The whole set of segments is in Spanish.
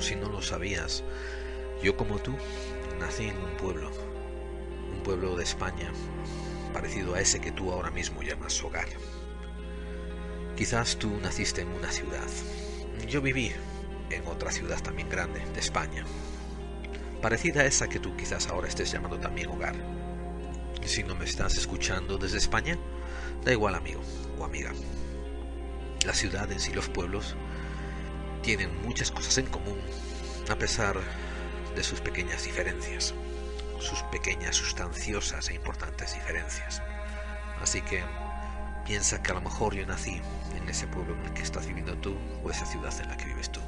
por si no lo sabías, yo como tú nací en un pueblo de España, parecido a ese que tú ahora mismo llamas hogar. Quizás tú naciste en una ciudad. Yo viví en otra ciudad también grande, de España, parecida a esa que tú quizás ahora estés llamando también hogar. Si no me estás escuchando desde España, da igual, amigo o amiga. Las ciudades y los pueblos tienen muchas cosas en común, a pesar de sus pequeñas diferencias, sus pequeñas, sustanciosas e importantes diferencias. Así que piensa que a lo mejor yo nací en ese pueblo en el que estás viviendo tú, o esa ciudad en la que vives tú.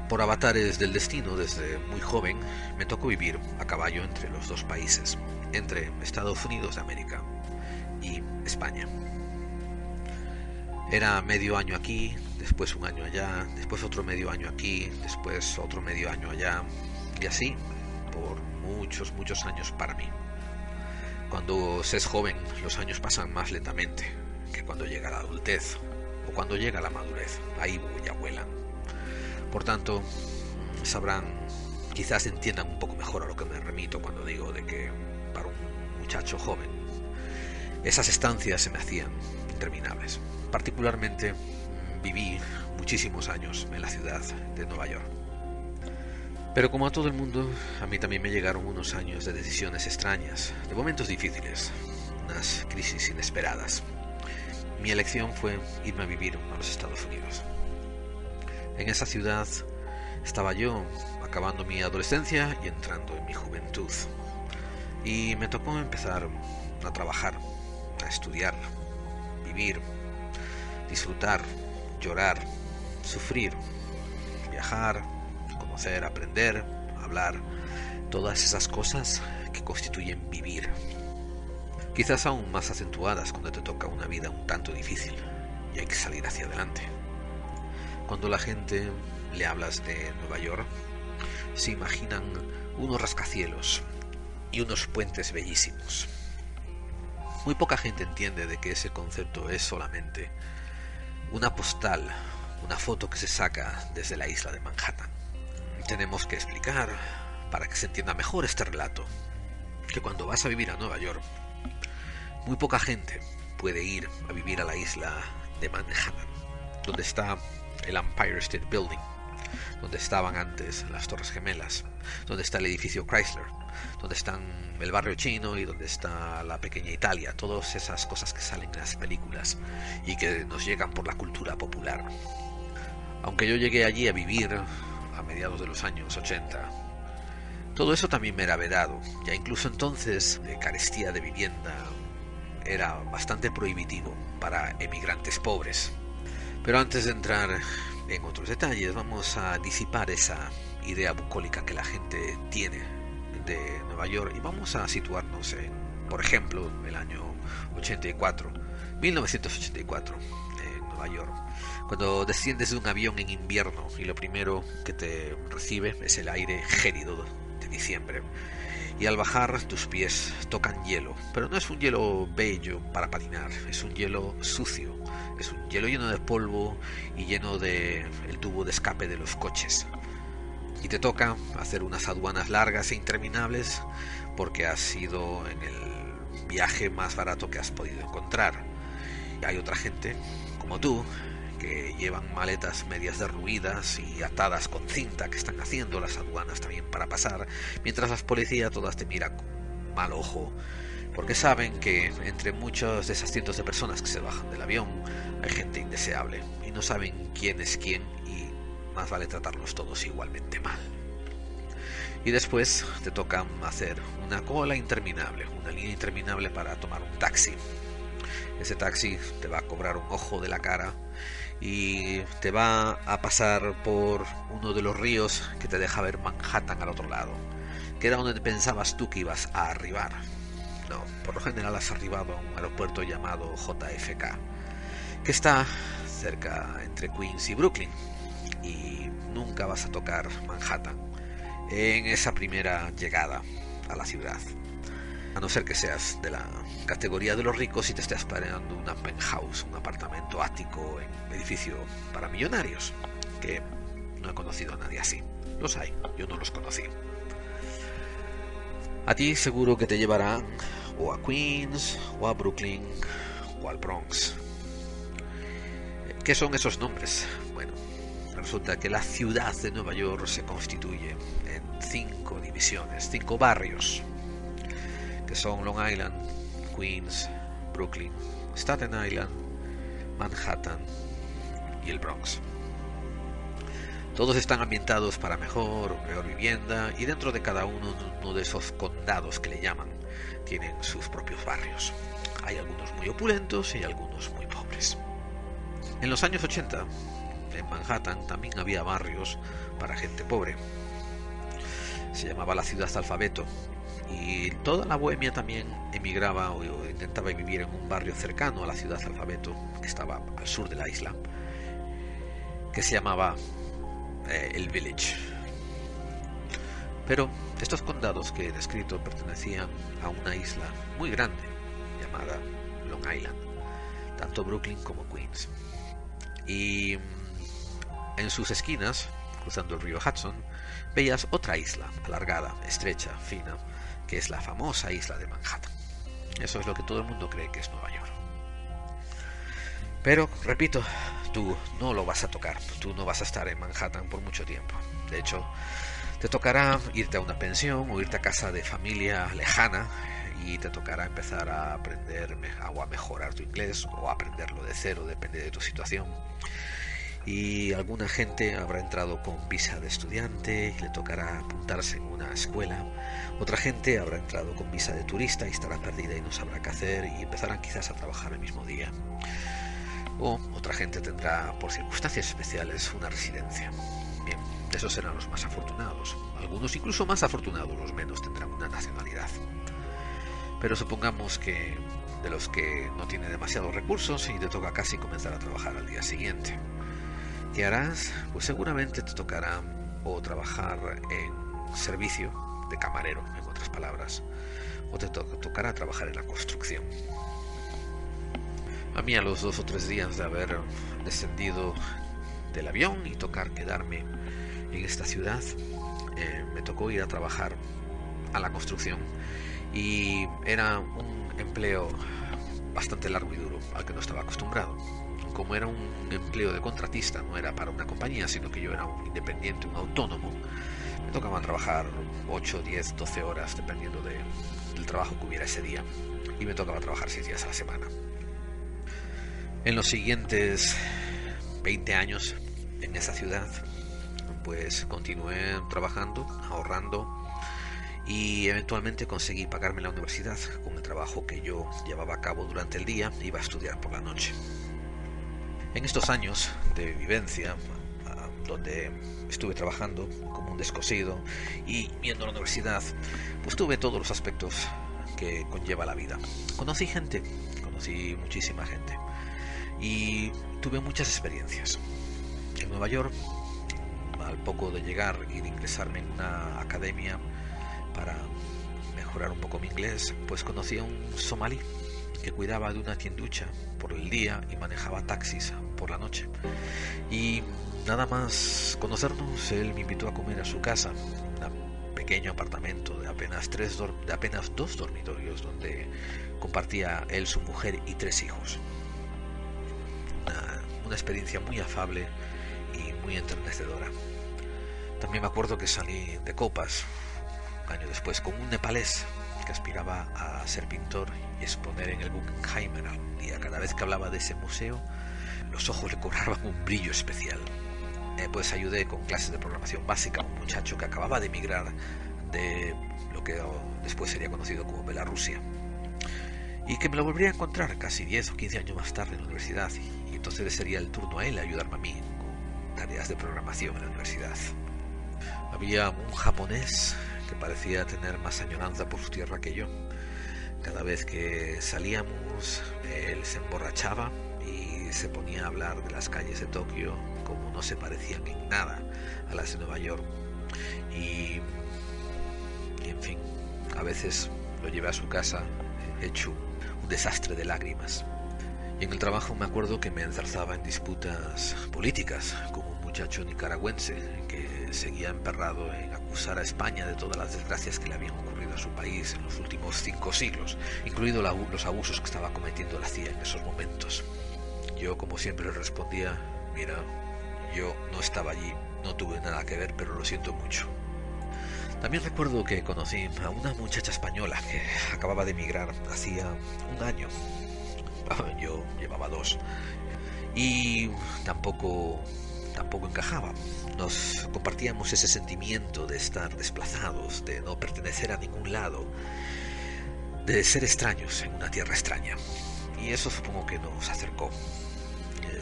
Por avatares del destino, desde muy joven me tocó vivir a caballo entre los dos países, entre Estados Unidos de América y España. Era medio año aquí, después un año allá, después otro medio año aquí, después otro medio año allá, y así por muchos años para mí. Cuando se es joven, los años pasan más lentamente que cuando llega la adultez o cuando llega la madurez. Ahí ya vuelan. Por tanto, sabrán, quizás entiendan un poco mejor a lo que me remito cuando digo de que para un muchacho joven esas estancias se me hacían interminables. Particularmente viví muchísimos años en la ciudad de Nueva York. Pero como a todo el mundo, a mí también me llegaron unos años de decisiones extrañas, de momentos difíciles, unas crisis inesperadas. Mi elección fue irme a vivir a los Estados Unidos. En esa ciudad estaba yo acabando mi adolescencia y entrando en mi juventud. Y me tocó empezar a trabajar, a estudiar, vivir, disfrutar, llorar, sufrir, viajar, conocer, aprender, hablar, todas esas cosas que constituyen vivir. Quizás aún más acentuadas cuando te toca una vida un tanto difícil y hay que salir hacia adelante. Cuando la gente le hablas de Nueva York, se imaginan unos rascacielos y unos puentes bellísimos. Muy poca gente entiende de que ese concepto es solamente una postal, una foto que se saca desde la isla de Manhattan. Tenemos que explicar, para que se entienda mejor este relato, que cuando vas a vivir a Nueva York, muy poca gente puede ir a vivir a la isla de Manhattan, donde está el Empire State Building, donde estaban antes las Torres Gemelas, donde está el edificio Chrysler, donde están el barrio chino y donde está la pequeña Italia, todas esas cosas que salen en las películas y que nos llegan por la cultura popular. Aunque yo llegué allí a vivir a mediados de los años 80, todo eso también me era vedado. Ya incluso entonces, de carestía de vivienda era bastante prohibitivo para emigrantes pobres. Pero antes de entrar en otros detalles, vamos a disipar esa idea bucólica que la gente tiene de Nueva York y vamos a situarnos en, por ejemplo, el año 1984, en Nueva York. Cuando desciendes de un avión en invierno y lo primero que te recibe es el aire gélido de diciembre. Y al bajar tus pies tocan hielo, pero no es un hielo bello para patinar, es un hielo sucio, es un hielo lleno de polvo y lleno de el tubo de escape de los coches. Y te toca hacer unas aduanas largas e interminables porque has sido en el viaje más barato que has podido encontrar. Y hay otra gente, como tú, que llevan maletas medias derruidas y atadas con cinta, que están haciendo las aduanas también para pasar, mientras las policías todas te miran con mal ojo, porque saben que entre muchas de esas cientos de personas que se bajan del avión hay gente indeseable y no saben quién es quién y más vale tratarlos todos igualmente mal. Y después te toca hacer una cola interminable, una línea interminable para tomar un taxi. Ese taxi te va a cobrar un ojo de la cara y te va a pasar por uno de los ríos que te deja ver Manhattan al otro lado, que era donde pensabas tú que ibas a arribar. No, por lo general has arribado a un aeropuerto llamado JFK, que está cerca entre Queens y Brooklyn, y nunca vas a tocar Manhattan en esa primera llegada a la ciudad, a no ser que seas de la categoría de los ricos y te estés esperando una penthouse, un apartamento ático en un edificio para millonarios, que no he conocido a nadie así. Los hay, yo no los conocí. A ti seguro que te llevarán o a Queens, o a Brooklyn, o al Bronx. ¿Qué son esos nombres? Bueno, resulta que la ciudad de Nueva York se constituye en 5 divisiones, 5 barrios, que son Long Island, Queens, Brooklyn, Staten Island, Manhattan y el Bronx. Todos están ambientados para mejor o peor vivienda, y dentro de cada uno de esos condados que le llaman tienen sus propios barrios. Hay algunos muy opulentos y algunos muy pobres. En los años 80, en Manhattan también había barrios para gente pobre. Se llamaba la Ciudad Alfabeto, y toda la bohemia también emigraba o intentaba vivir en un barrio cercano a la Ciudad Alfabeto, que estaba al sur de la isla, que se llamaba el Village. Pero estos condados que he descrito pertenecían a una isla muy grande llamada Long Island, tanto Brooklyn como Queens. Y en sus esquinas, cruzando el río Hudson, veías otra isla alargada, estrecha, fina, que es la famosa isla de Manhattan. Eso es lo que todo el mundo cree que es Nueva York. Pero, repito, tú no lo vas a tocar, tú no vas a estar en Manhattan por mucho tiempo. De hecho, te tocará irte a una pensión o irte a casa de familia lejana, y te tocará empezar a aprender o a mejorar tu inglés o a aprenderlo de cero, depende de tu situación. Y alguna gente habrá entrado con visa de estudiante y le tocará apuntarse en una escuela. Otra gente habrá entrado con visa de turista y estará perdida y no sabrá qué hacer, y empezarán quizás a trabajar el mismo día. O otra gente tendrá, por circunstancias especiales, una residencia. Bien, esos serán los más afortunados. Algunos incluso más afortunados, los menos, tendrán una nacionalidad. Pero supongamos que de los que no tienen demasiados recursos y te toca casi comenzar a trabajar al día siguiente. ¿Qué harás? Pues seguramente te tocará o trabajar en servicio de camarero, en otras palabras, o te tocará trabajar en la construcción. A mí, a los 2 o 3 días de haber descendido del avión y tocar quedarme en esta ciudad, me tocó ir a trabajar a la construcción, y era un empleo bastante largo y duro al que no estaba acostumbrado. Como era un empleo de contratista, no era para una compañía, sino que yo era un independiente, un autónomo, me tocaba trabajar 8, 10, 12 horas dependiendo del trabajo que hubiera ese día, y me tocaba trabajar 6 días a la semana. En los siguientes 20 años en esa ciudad, pues continué trabajando, ahorrando, y eventualmente conseguí pagarme la universidad con el trabajo que yo llevaba a cabo durante el día. Iba a estudiar por la noche. En estos años de vivencia, donde estuve trabajando como un descosido y viendo la universidad, pues tuve todos los aspectos que conlleva la vida. Conocí gente, conocí muchísima gente, y tuve muchas experiencias. En Nueva York, al poco de llegar y de ingresarme en una academia para mejorar un poco mi inglés, pues conocí a un somalí que cuidaba de una tienducha por el día y manejaba taxis por la noche. Y nada más conocernos, él me invitó a comer a su casa, un pequeño apartamento de apenas 2 dormitorios, donde compartía él, su mujer y 3 hijos. Una experiencia muy afable y muy enternecedora. También me acuerdo que salí de copas un año después con un nepalés que aspiraba a ser pintor y exponer en el Guggenheim algún día. Cada vez que hablaba de ese museo, los ojos le cobraban un brillo especial. Pues ayudé con clases de programación básica a un muchacho que acababa de emigrar de lo que después sería conocido como Bielorrusia, y que me lo volvería a encontrar casi 10 o 15 años más tarde en la universidad, y entonces sería el turno a él a ayudarme a mí con tareas de programación en la universidad. Había un japonés que parecía tener más añoranza por su tierra que yo. Cada vez que salíamos, él se emborrachaba y se ponía a hablar de las calles de Tokio como no se parecían en nada a las de Nueva York. Y en fin, a veces lo llevé a su casa hecho un desastre de lágrimas. Y en el trabajo me acuerdo que me enzarzaba en disputas políticas con un muchacho nicaragüense que seguía emperrado en acusar a España de todas las desgracias que le habían ocurrido a su país en los últimos 5 siglos, incluidos los abusos que estaba cometiendo la CIA en esos momentos. Yo, como siempre, le respondía: mira, yo no estaba allí, no tuve nada que ver, pero lo siento mucho. También recuerdo que conocí a una muchacha española que acababa de emigrar hacía un año. Yo llevaba 2. Y tampoco encajaba. Nos compartíamos ese sentimiento de estar desplazados, de no pertenecer a ningún lado, de ser extraños en una tierra extraña. Y eso supongo que nos acercó.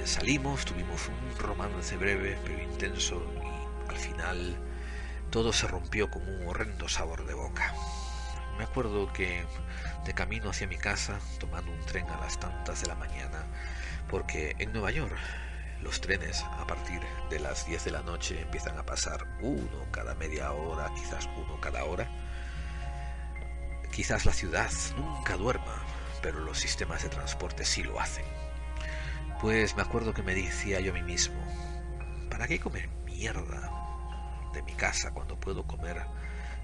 Salimos, tuvimos un romance breve pero intenso, y al final todo se rompió con un horrendo sabor de boca. Me acuerdo que de camino hacia mi casa, tomando un tren a las tantas de la mañana, porque en Nueva York los trenes a partir de las 10 de la noche empiezan a pasar uno cada media hora, quizás uno cada hora. Quizás la ciudad nunca duerma, pero los sistemas de transporte sí lo hacen. Pues me acuerdo que me decía yo a mí mismo: ¿para qué comer mierda de mi casa cuando puedo comer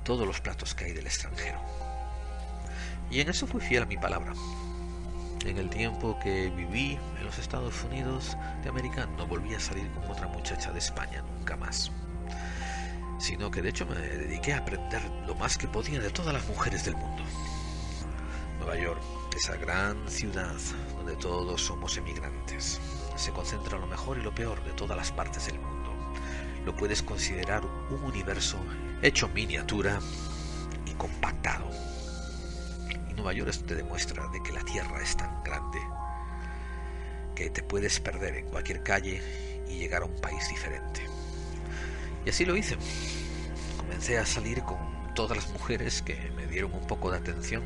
todos los platos que hay del extranjero? Y en eso fui fiel a mi palabra. En el tiempo que viví en los Estados Unidos de América no volví a salir con otra muchacha de España nunca más, sino que de hecho me dediqué a aprender lo más que podía de todas las mujeres del mundo. Nueva York, esa gran ciudad donde todos somos emigrantes, se concentra lo mejor y lo peor de todas las partes del mundo. Lo puedes considerar un universo hecho miniatura y compactado. Y Nueva York te demuestra de que la tierra es tan grande que te puedes perder en cualquier calle y llegar a un país diferente. Y así lo hice. Comencé a salir con todas las mujeres que me dieron un poco de atención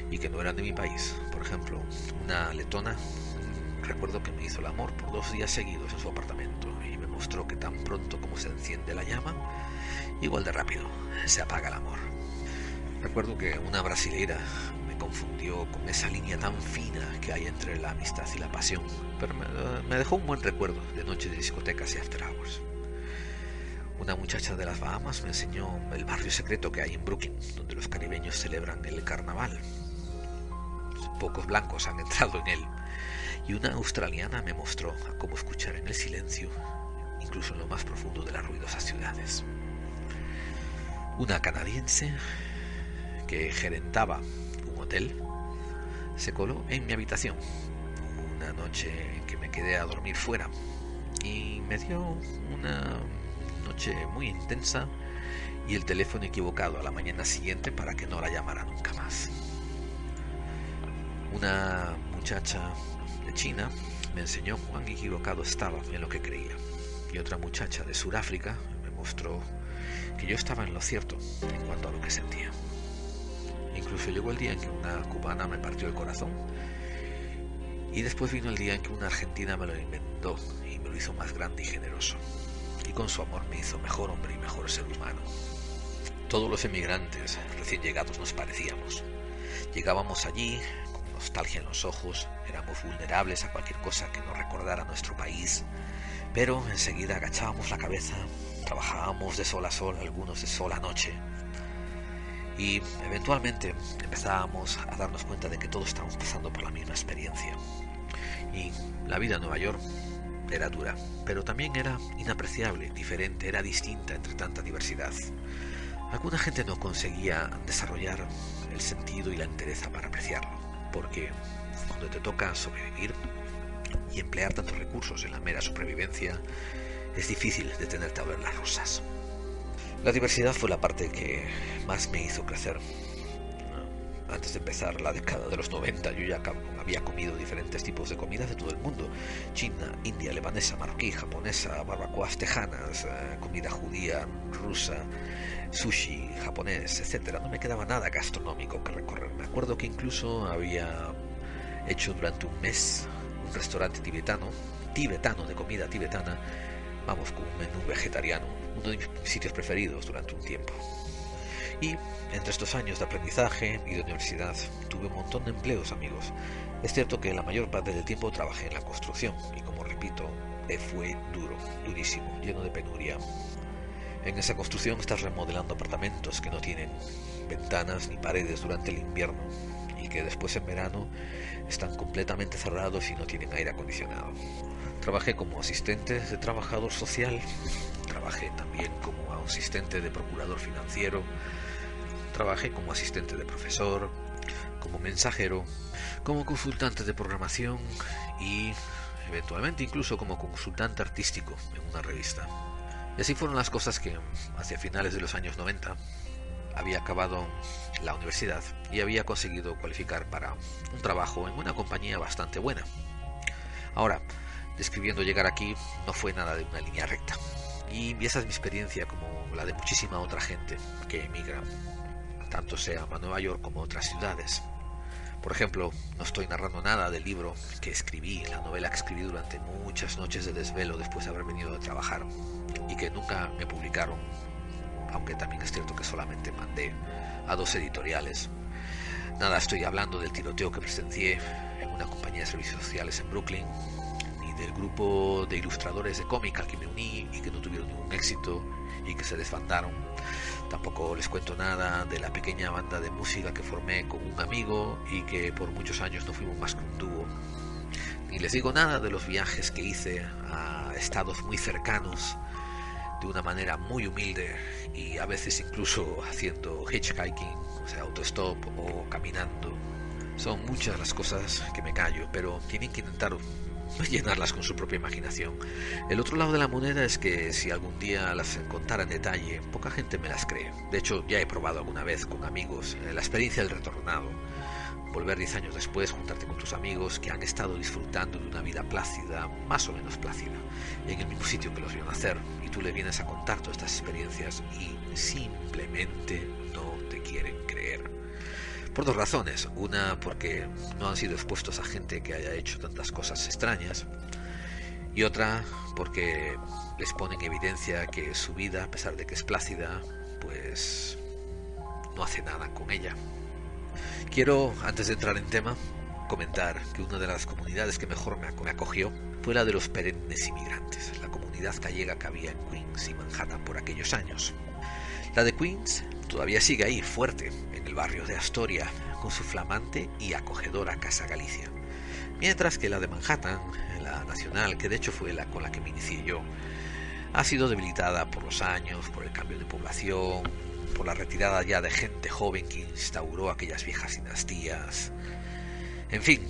y que no eran de mi país. Por ejemplo, una letona, recuerdo que me hizo el amor por 2 días seguidos en su apartamento y me mostró que tan pronto como se enciende la llama, igual de rápido se apaga el amor. Recuerdo que una brasileira me confundió con esa línea tan fina que hay entre la amistad y la pasión, pero me dejó un buen recuerdo de noches de discotecas y after hours. Una muchacha de las Bahamas me enseñó el barrio secreto que hay en Brooklyn, donde los caribeños celebran el carnaval. Pocos blancos han entrado en él. Y una australiana me mostró a cómo escuchar en el silencio, incluso en lo más profundo de las ruidosas ciudades. Una canadiense que gerentaba un hotel se coló en mi habitación una noche en que me quedé a dormir fuera y me dio una noche muy intensa y el teléfono equivocado a la mañana siguiente para que no la llamara nunca más. Una muchacha de China me enseñó cuán equivocado estaba en lo que creía, y otra muchacha de Sudáfrica me mostró que yo estaba en lo cierto en cuanto a lo que sentía. Incluso llegó el día en que una cubana me partió el corazón, y después vino el día en que una argentina me lo inventó y me lo hizo más grande y generoso, y con su amor me hizo mejor hombre y mejor ser humano. Todos los emigrantes recién llegados nos parecíamos. Llegábamos allí con nostalgia en los ojos, éramos vulnerables a cualquier cosa que nos recordara nuestro país, pero enseguida agachábamos la cabeza, trabajábamos de sol a sol, algunos de sol a noche, y eventualmente empezábamos a darnos cuenta de que todos estábamos pasando por la misma experiencia. Y la vida en Nueva York era dura, pero también era inapreciable, diferente, era distinta entre tanta diversidad. Alguna gente no conseguía desarrollar el sentido y la entereza para apreciarlo, porque cuando te toca sobrevivir y emplear tantos recursos en la mera supervivencia, es difícil detenerte a ver las rosas. La diversidad fue la parte que más me hizo crecer. Antes de empezar la década de los 90 yo ya había comido diferentes tipos de comidas de todo el mundo: china, india, lebanesa, marroquí, japonesa, barbacoas tejanas, comida judía, rusa, sushi, japonés, etc. No me quedaba nada gastronómico que recorrer. Me acuerdo que incluso había hecho durante un mes un restaurante tibetano de comida tibetana, vamos, con un menú vegetariano, uno de mis sitios preferidos durante un tiempo. Y entre estos años de aprendizaje y de universidad tuve un montón de empleos, amigos, Es cierto que la mayor parte del tiempo trabajé en la construcción y, como repito, fue duro, durísimo, lleno de penuria. En esa construcción estás remodelando apartamentos que no tienen ventanas ni paredes durante el invierno y que después en verano están completamente cerrados y no tienen aire acondicionado. Trabajé como asistente de trabajador social, trabajé también como asistente de procurador financiero, trabajé como asistente de profesor, como mensajero, como consultante de programación y eventualmente incluso como consultante artístico en una revista. Y así fueron las cosas que hacia finales de los años 90 había acabado la universidad y había conseguido cualificar para un trabajo en una compañía bastante buena. Ahora, describiendo llegar aquí no fue nada de una línea recta. Y esa es mi experiencia, como la de muchísima otra gente que emigra, tanto sea a Nueva York como a otras ciudades. Por ejemplo, no estoy narrando nada del libro que escribí, la novela que escribí durante muchas noches de desvelo después de haber venido de trabajar y que nunca me publicaron, aunque también es cierto que solamente mandé a 2 editoriales. Nada estoy hablando del tiroteo que presencié en una compañía de servicios sociales en Brooklyn, ni del grupo de ilustradores de cómic al que me uní y que no tuvieron ningún éxito y que se desbandaron. Tampoco les cuento nada de la pequeña banda de música que formé con un amigo y que por muchos años no fuimos más que un dúo. Ni les digo nada de los viajes que hice a estados muy cercanos de una manera muy humilde y a veces incluso haciendo hitchhiking, o sea, autostop o caminando. Son muchas las cosas que me callo, pero tienen que intentar llenarlas con su propia imaginación. El otro lado de la moneda es que si algún día las contara en detalle, poca gente me las cree. De hecho, ya he probado alguna vez con amigos la experiencia del retornado. Volver 10 años después, juntarte con tus amigos que han estado disfrutando de una vida plácida, más o menos plácida, en el mismo sitio que los vio nacer, y tú le vienes a contar todas estas experiencias y simplemente no te quieren creer. Por 2 razones. Una, porque no han sido expuestos a gente que haya hecho tantas cosas extrañas. Y otra, porque les pone en evidencia que su vida, a pesar de que es plácida, pues no hace nada con ella. Quiero, antes de entrar en tema, comentar que una de las comunidades que mejor me acogió fue la de los perennes inmigrantes, la comunidad gallega que había en Queens y Manhattan por aquellos años. La de Queens todavía sigue ahí, fuerte, en el barrio de Astoria, con su flamante y acogedora Casa Galicia. Mientras que la de Manhattan, la nacional, que de hecho fue la con la que me inicié yo, ha sido debilitada por los años, por el cambio de población, por la retirada ya de gente joven que instauró aquellas viejas dinastías. En fin,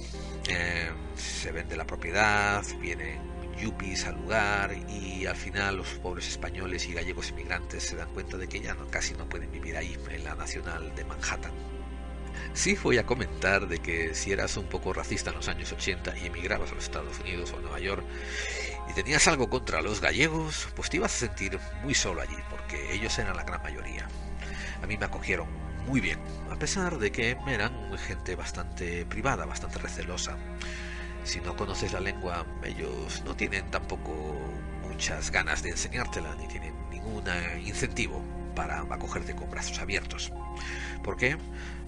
se vende la propiedad, vienen yuppies al lugar y al final los pobres españoles y gallegos inmigrantes se dan cuenta de que ya casi no pueden vivir ahí, en la nacional de Manhattan. Sí voy a comentar de que si eras un poco racista en los años 80 y emigrabas a los Estados Unidos o a Nueva York y tenías algo contra los gallegos, pues te ibas a sentir muy solo allí, porque ellos eran la gran mayoría. A mí me acogieron muy bien, a pesar de que eran gente bastante privada, bastante recelosa. Si no conoces la lengua, ellos no tienen tampoco muchas ganas de enseñártela, ni tienen ningún incentivo para acogerte con brazos abiertos. ¿Por qué?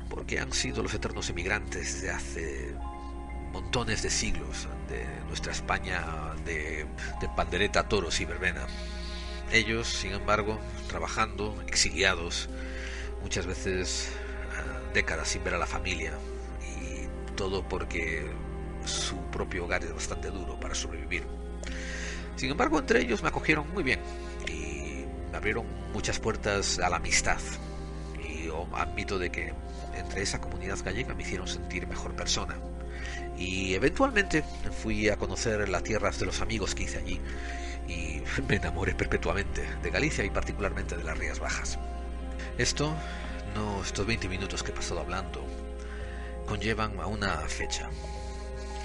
Porque han sido los eternos emigrantes de hace montones de siglos, de nuestra España de pandereta, toros y verbena. Ellos, sin embargo, trabajando, exiliados, muchas veces décadas sin ver a la familia, y todo porque su propio hogar es bastante duro para sobrevivir. Sin embargo, entre ellos me acogieron muy bien y me abrieron muchas puertas a la amistad, y yo admito de que entre esa comunidad gallega me hicieron sentir mejor persona, y eventualmente fui a conocer las tierras de los amigos que hice allí y me enamoré perpetuamente de Galicia y particularmente de las Rías Bajas. Estos 20 minutos que he pasado hablando conllevan a una fecha,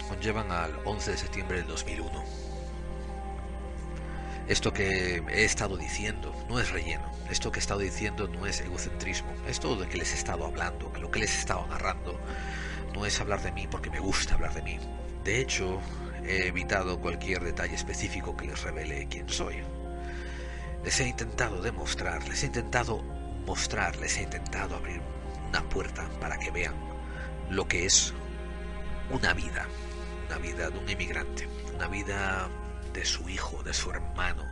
conllevan al 11 de septiembre del 2001. Esto que he estado diciendo no es relleno, esto que he estado diciendo no es egocentrismo, esto de que les he estado hablando, que lo que les he estado narrando no es hablar de mí porque me gusta hablar de mí. De hecho, he evitado cualquier detalle específico que les revele quién soy. Les he intentado demostrar, les he intentado mostrar, les he intentado abrir una puerta para que vean lo que es una vida, de un emigrante, una vida de su hijo, de su hermano,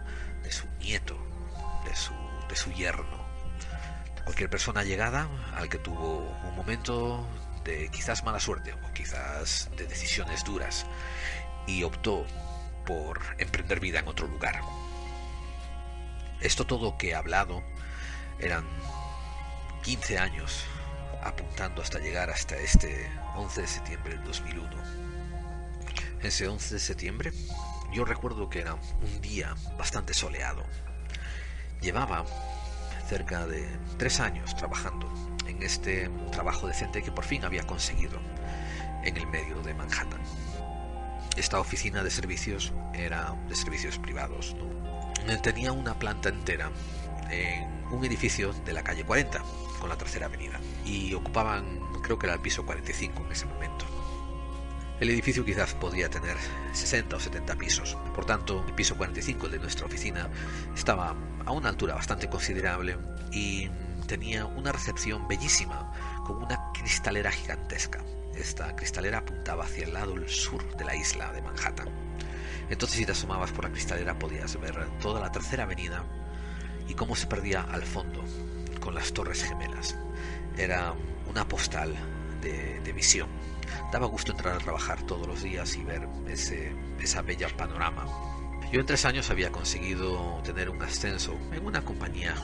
de su nieto, de su yerno. Cualquier persona llegada al que tuvo un momento de quizás mala suerte o quizás de decisiones duras y optó por emprender vida en otro lugar. Esto todo que he hablado eran 15 años apuntando hasta llegar hasta este 11 de septiembre del 2001. Ese 11 de septiembre yo recuerdo que era un día bastante soleado. Llevaba cerca de 3 años trabajando en este trabajo decente que por fin había conseguido en el medio de Manhattan. Esta oficina de servicios era de servicios privados, ¿no? Tenía una planta entera en un edificio de la calle 40 con la tercera avenida y ocupaban, creo que era el piso 45 en ese momento. El edificio quizás podía tener 60 o 70 pisos, por tanto el piso 45 de nuestra oficina estaba a una altura bastante considerable y tenía una recepción bellísima con una cristalera gigantesca. Esta cristalera apuntaba hacia el lado sur de la isla de Manhattan. Entonces si te asomabas por la cristalera podías ver toda la tercera avenida y cómo se perdía al fondo con las Torres Gemelas. Era una postal de visión. Daba gusto entrar a trabajar todos los días y ver esa bella panorama. Yo en 3 años había conseguido tener un ascenso en una compañía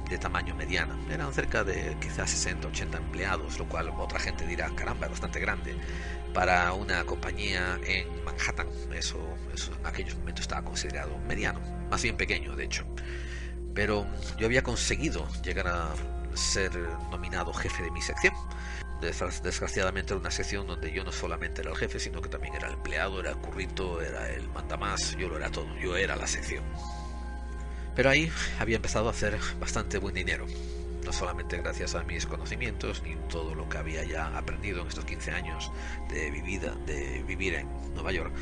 de tamaño mediana. Eran cerca de quizás 60, 80 empleados, lo cual otra gente dirá, caramba, es bastante grande. Para una compañía en Manhattan, eso en aquellos momentos estaba considerado mediano, más bien pequeño de hecho. Pero yo había conseguido llegar a ser nominado jefe de mi sección. Desgraciadamente era una sección donde yo no solamente era el jefe, sino que también era el empleado, era el currito, era el mandamás, yo lo era todo, yo era la sección. Pero ahí había empezado a hacer bastante buen dinero, no solamente gracias a mis conocimientos ni todo lo que había ya aprendido en estos 15 años de vivir en Nueva York,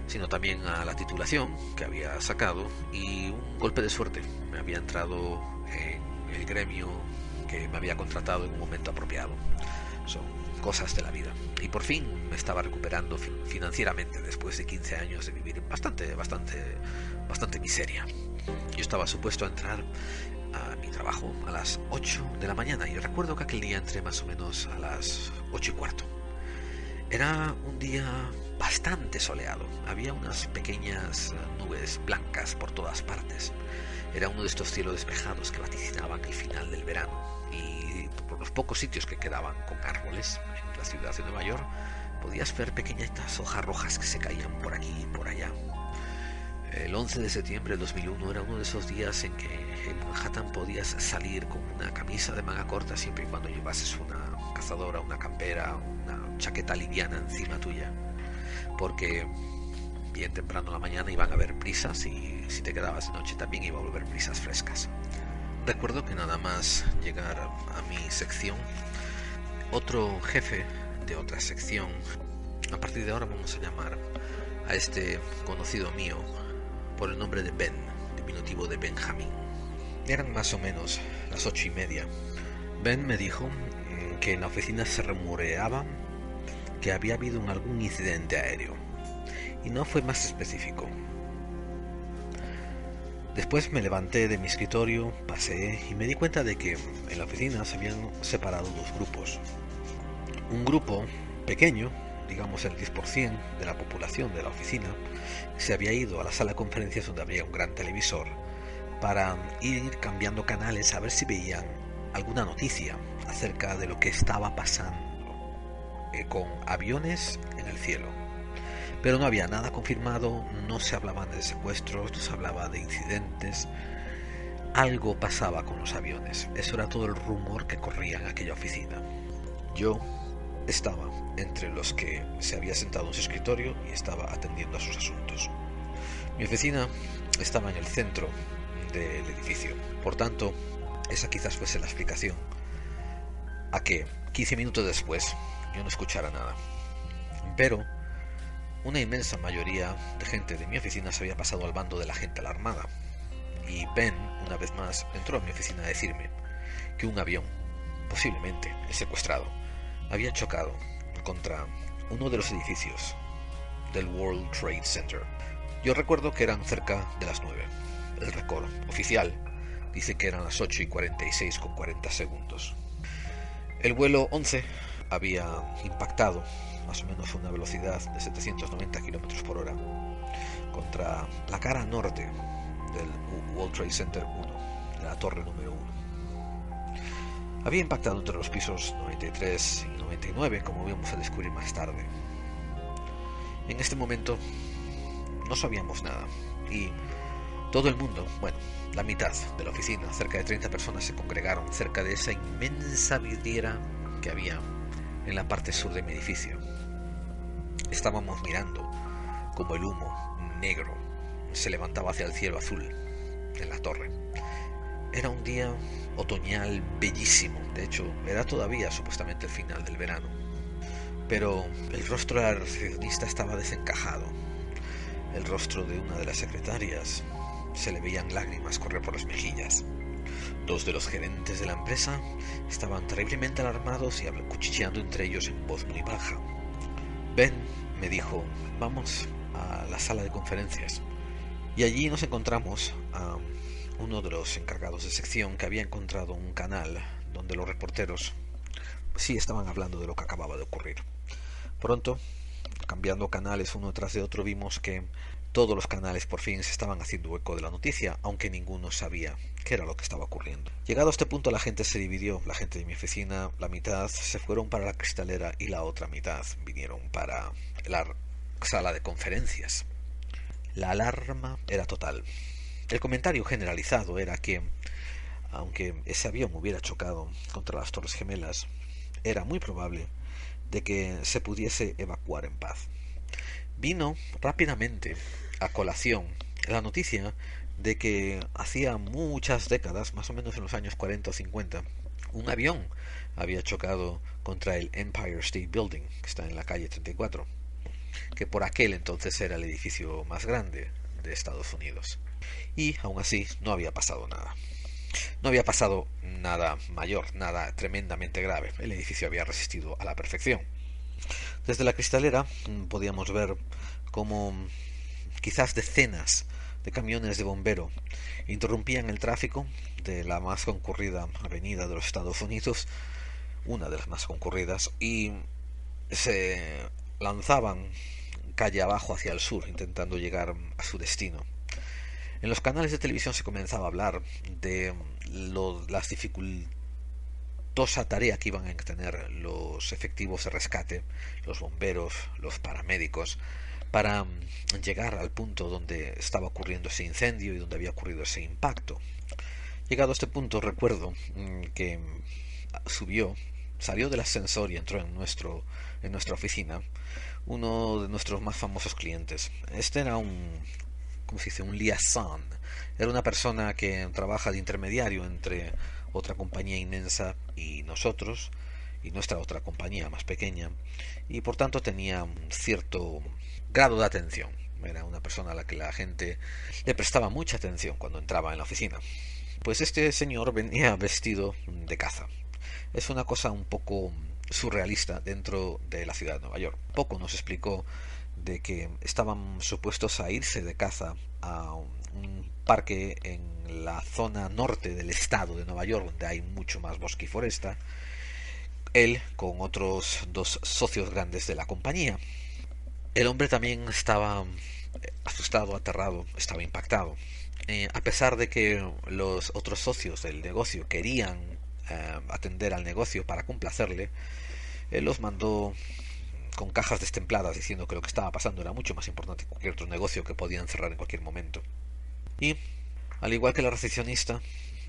sino también a la titulación que había sacado y un golpe de suerte. Me había entrado en el gremio que me había contratado en un momento apropiado. Son cosas de la vida. Y por fin me estaba recuperando financieramente después de 15 años de vivir bastante miseria. Yo estaba supuesto a entrar a mi trabajo a las 8 de la mañana y recuerdo que aquel día entré más o menos a las 8:15. Era un día bastante soleado. Había unas pequeñas nubes blancas por todas partes. Era uno de estos cielos despejados que vaticinaban el final del verano. Y por los pocos sitios que quedaban con árboles en la ciudad de Nueva York, podías ver pequeñitas hojas rojas que se caían por aquí y por allá. El 11 de septiembre del 2001 era uno de esos días en que en Manhattan podías salir con una camisa de manga corta siempre y cuando llevases una cazadora, una campera, una chaqueta liviana encima tuya, porque bien temprano en la mañana iban a haber brisas y si te quedabas de noche también iba a haber brisas frescas. Recuerdo que nada más llegar a mi sección, otro jefe de otra sección, a partir de ahora vamos a llamar a este conocido mío por el nombre de Ben, diminutivo de Benjamín. Eran más o menos las 8:30. Ben me dijo que en la oficina se rumoreaba que había habido algún incidente aéreo, y no fue más específico. Después me levanté de mi escritorio, pasé y me di cuenta de que en la oficina se habían separado 2 grupos. Un grupo pequeño, digamos el 10% de la población de la oficina, se había ido a la sala de conferencias donde había un gran televisor para ir cambiando canales a ver si veían alguna noticia acerca de lo que estaba pasando con aviones en el cielo. Pero no había nada confirmado, no se hablaban de secuestros, no se hablaba de incidentes. Algo pasaba con los aviones. Eso era todo el rumor que corría en aquella oficina. Yo estaba entre los que se había sentado en su escritorio y estaba atendiendo a sus asuntos. Mi oficina estaba en el centro del edificio. Por tanto, esa quizás fuese la explicación a que 15 minutos después yo no escuchara nada. Pero una inmensa mayoría de gente de mi oficina se había pasado al bando de la gente alarmada. Y Ben, una vez más, entró a mi oficina a decirme que un avión, posiblemente el secuestrado, había chocado contra uno de los edificios del World Trade Center. Yo recuerdo que eran cerca de las 9. El récord oficial dice que eran las 8:46 con 40 segundos. El vuelo 11 había impactado más o menos a una velocidad de 790 km por hora contra la cara norte del World Trade Center 1, de la torre número 1. Había impactado entre los pisos 93 y 99, como vamos a descubrir más tarde. En este momento no sabíamos nada y todo el mundo, bueno, la mitad de la oficina, cerca de 30 personas se congregaron cerca de esa inmensa vidriera que había en la parte sur de mi edificio. Estábamos mirando como el humo negro se levantaba hacia el cielo azul en la torre. Era un día otoñal bellísimo, de hecho era todavía supuestamente el final del verano, pero el rostro de la recepcionista estaba desencajado. El rostro de una de las secretarias se le veían lágrimas correr por las mejillas. Dos de los gerentes de la empresa estaban terriblemente alarmados y cuchicheando entre ellos en voz muy baja. Ben me dijo, vamos a la sala de conferencias. Y allí nos encontramos a uno de los encargados de sección que había encontrado un canal donde los reporteros sí estaban hablando de lo que acababa de ocurrir. Pronto, cambiando canales uno tras de otro, vimos que todos los canales por fin se estaban haciendo eco de la noticia, aunque ninguno sabía qué era lo que estaba ocurriendo. Llegado a este punto la gente se dividió. La gente de mi oficina, la mitad se fueron para la cristalera y la otra mitad vinieron para la sala de conferencias. La alarma era total. El comentario generalizado era que, aunque ese avión hubiera chocado contra las Torres Gemelas, era muy probable de que se pudiese evacuar en paz. Vino rápidamente a colación la noticia de que hacía muchas décadas, más o menos en los años 40 o 50, un avión había chocado contra el Empire State Building, que está en la calle 34, que por aquel entonces era el edificio más grande de Estados Unidos. Y aún así no había pasado nada. No había pasado nada mayor, nada tremendamente grave. El edificio había resistido a la perfección. Desde la cristalera podíamos ver cómo quizás decenas de camiones de bombero interrumpían el tráfico de la más concurrida avenida de los Estados Unidos, una de las más concurridas, y se lanzaban calle abajo hacia el sur, intentando llegar a su destino. En los canales de televisión se comenzaba a hablar de las dificultosa tarea que iban a tener los efectivos de rescate, los bomberos, los paramédicos, para llegar al punto donde estaba ocurriendo ese incendio y donde había ocurrido ese impacto. Llegado a este punto, recuerdo que salió del ascensor y entró en nuestra oficina uno de nuestros más famosos clientes. Este era ¿cómo se dice? Un liaison. Era una persona que trabaja de intermediario entre otra compañía inmensa y nosotros, y nuestra otra compañía más pequeña, y por tanto tenía un cierto grado de atención. Era una persona a la que la gente le prestaba mucha atención cuando entraba en la oficina. Pues este señor venía vestido de caza. Es una cosa un poco surrealista dentro de la ciudad de Nueva York. Poco nos explicó de que estaban supuestos a irse de caza a un parque en la zona norte del estado de Nueva York, donde hay mucho más bosque y foresta, él con otros dos socios grandes de la compañía. El hombre también estaba asustado, aterrado, estaba impactado. A pesar de que los otros socios del negocio querían atender al negocio para complacerle, él los mandó con cajas destempladas diciendo que lo que estaba pasando era mucho más importante que cualquier otro negocio que podían cerrar en cualquier momento. Y, al igual que la recepcionista,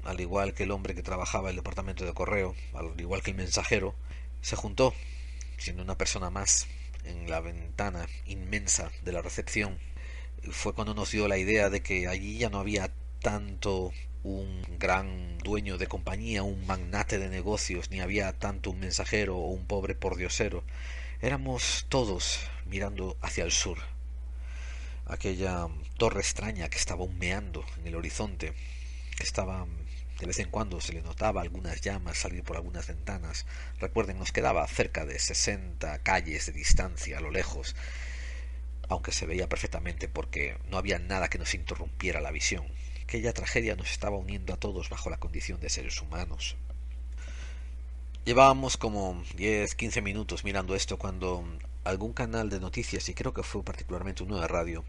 al igual que el hombre que trabajaba en el departamento de correo, al igual que el mensajero, se juntó, siendo una persona más, en la ventana inmensa de la recepción. Fue cuando nos dio la idea de que allí ya no había tanto un gran dueño de compañía, un magnate de negocios, ni había tanto un mensajero o un pobre pordiosero. Éramos todos mirando hacia el sur, aquella torre extraña que estaba humeando en el horizonte, que estaba De vez en cuando se le notaba algunas llamas salir por algunas ventanas. Recuerden, nos quedaba cerca de 60 calles de distancia a lo lejos, aunque se veía perfectamente porque no había nada que nos interrumpiera la visión. Aquella tragedia nos estaba uniendo a todos bajo la condición de seres humanos. Llevábamos como 10-15 minutos mirando esto cuando algún canal de noticias, y creo que fue particularmente uno de radio,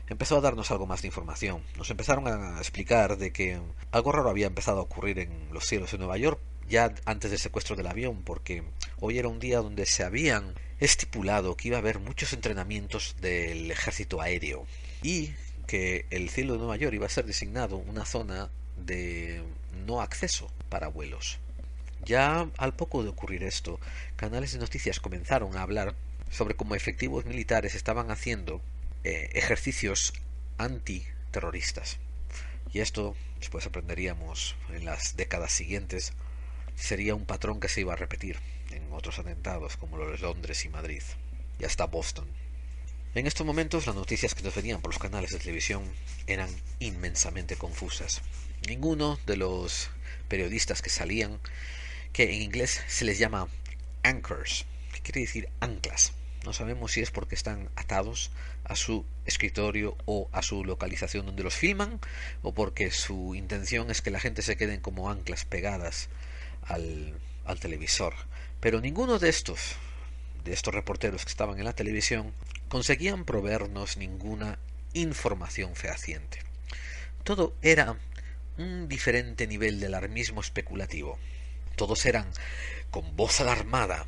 empezó a darnos algo más de información. Nos empezaron a explicar de que algo raro había empezado a ocurrir en los cielos de Nueva York ya antes del secuestro del avión, porque hoy era un día donde se habían estipulado que iba a haber muchos entrenamientos del ejército aéreo y que el cielo de Nueva York iba a ser designado una zona de no acceso para vuelos. Ya al poco de ocurrir esto, canales de noticias comenzaron a hablar sobre cómo efectivos militares estaban haciendo ejercicios antiterroristas. Y esto, después aprenderíamos en las décadas siguientes, sería un patrón que se iba a repetir en otros atentados como los de Londres y Madrid, y hasta Boston. En estos momentos las noticias que nos venían por los canales de televisión eran inmensamente confusas. Ninguno de los periodistas que salían, que en inglés se les llama anchors, que quiere decir anclas. No sabemos si es porque están atados a su escritorio o a su localización donde los filman, o porque su intención es que la gente se queden como anclas pegadas al televisor. Pero ninguno de estos reporteros que estaban en la televisión conseguían proveernos ninguna información fehaciente. Todo era un diferente nivel de alarmismo especulativo. Todos eran con voz alarmada,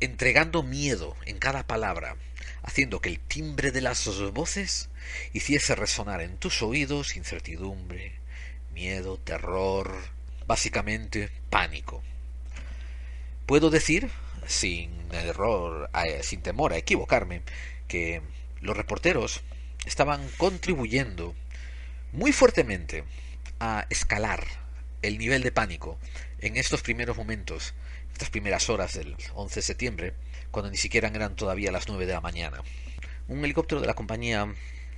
entregando miedo en cada palabra, haciendo que el timbre de las voces hiciese resonar en tus oídos incertidumbre, miedo, terror, básicamente pánico. Puedo decir, sin temor a equivocarme, que los reporteros estaban contribuyendo muy fuertemente a escalar el nivel de pánico en estos primeros momentos, estas primeras horas del 11 de septiembre, cuando ni siquiera eran todavía las 9 de la mañana. Un helicóptero de la compañía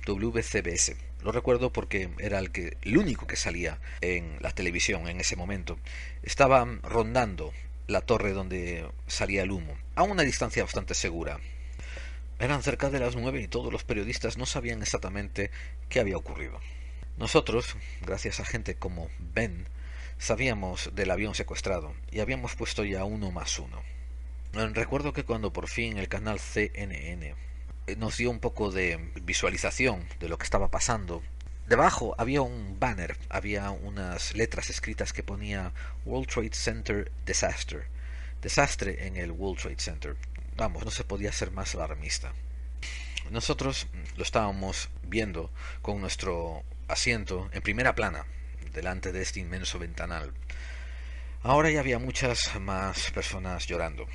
WCBS, lo recuerdo porque era el único que salía en la televisión en ese momento, estaba rondando la torre donde salía el humo, a una distancia bastante segura. Eran cerca de las 9 y todos los periodistas no sabían exactamente qué había ocurrido. Nosotros, gracias a gente como Ben, sabíamos del avión secuestrado y habíamos puesto ya 1+1. Recuerdo que cuando por fin el canal CNN nos dio un poco de visualización de lo que estaba pasando, debajo había un banner, había unas letras escritas que ponía World Trade Center Disaster. Desastre en el World Trade Center. Vamos, no se podía ser más alarmista. Nosotros lo estábamos viendo con nuestro asiento en primera plana, delante de este inmenso ventanal. Ahora ya había muchas más personas llorando.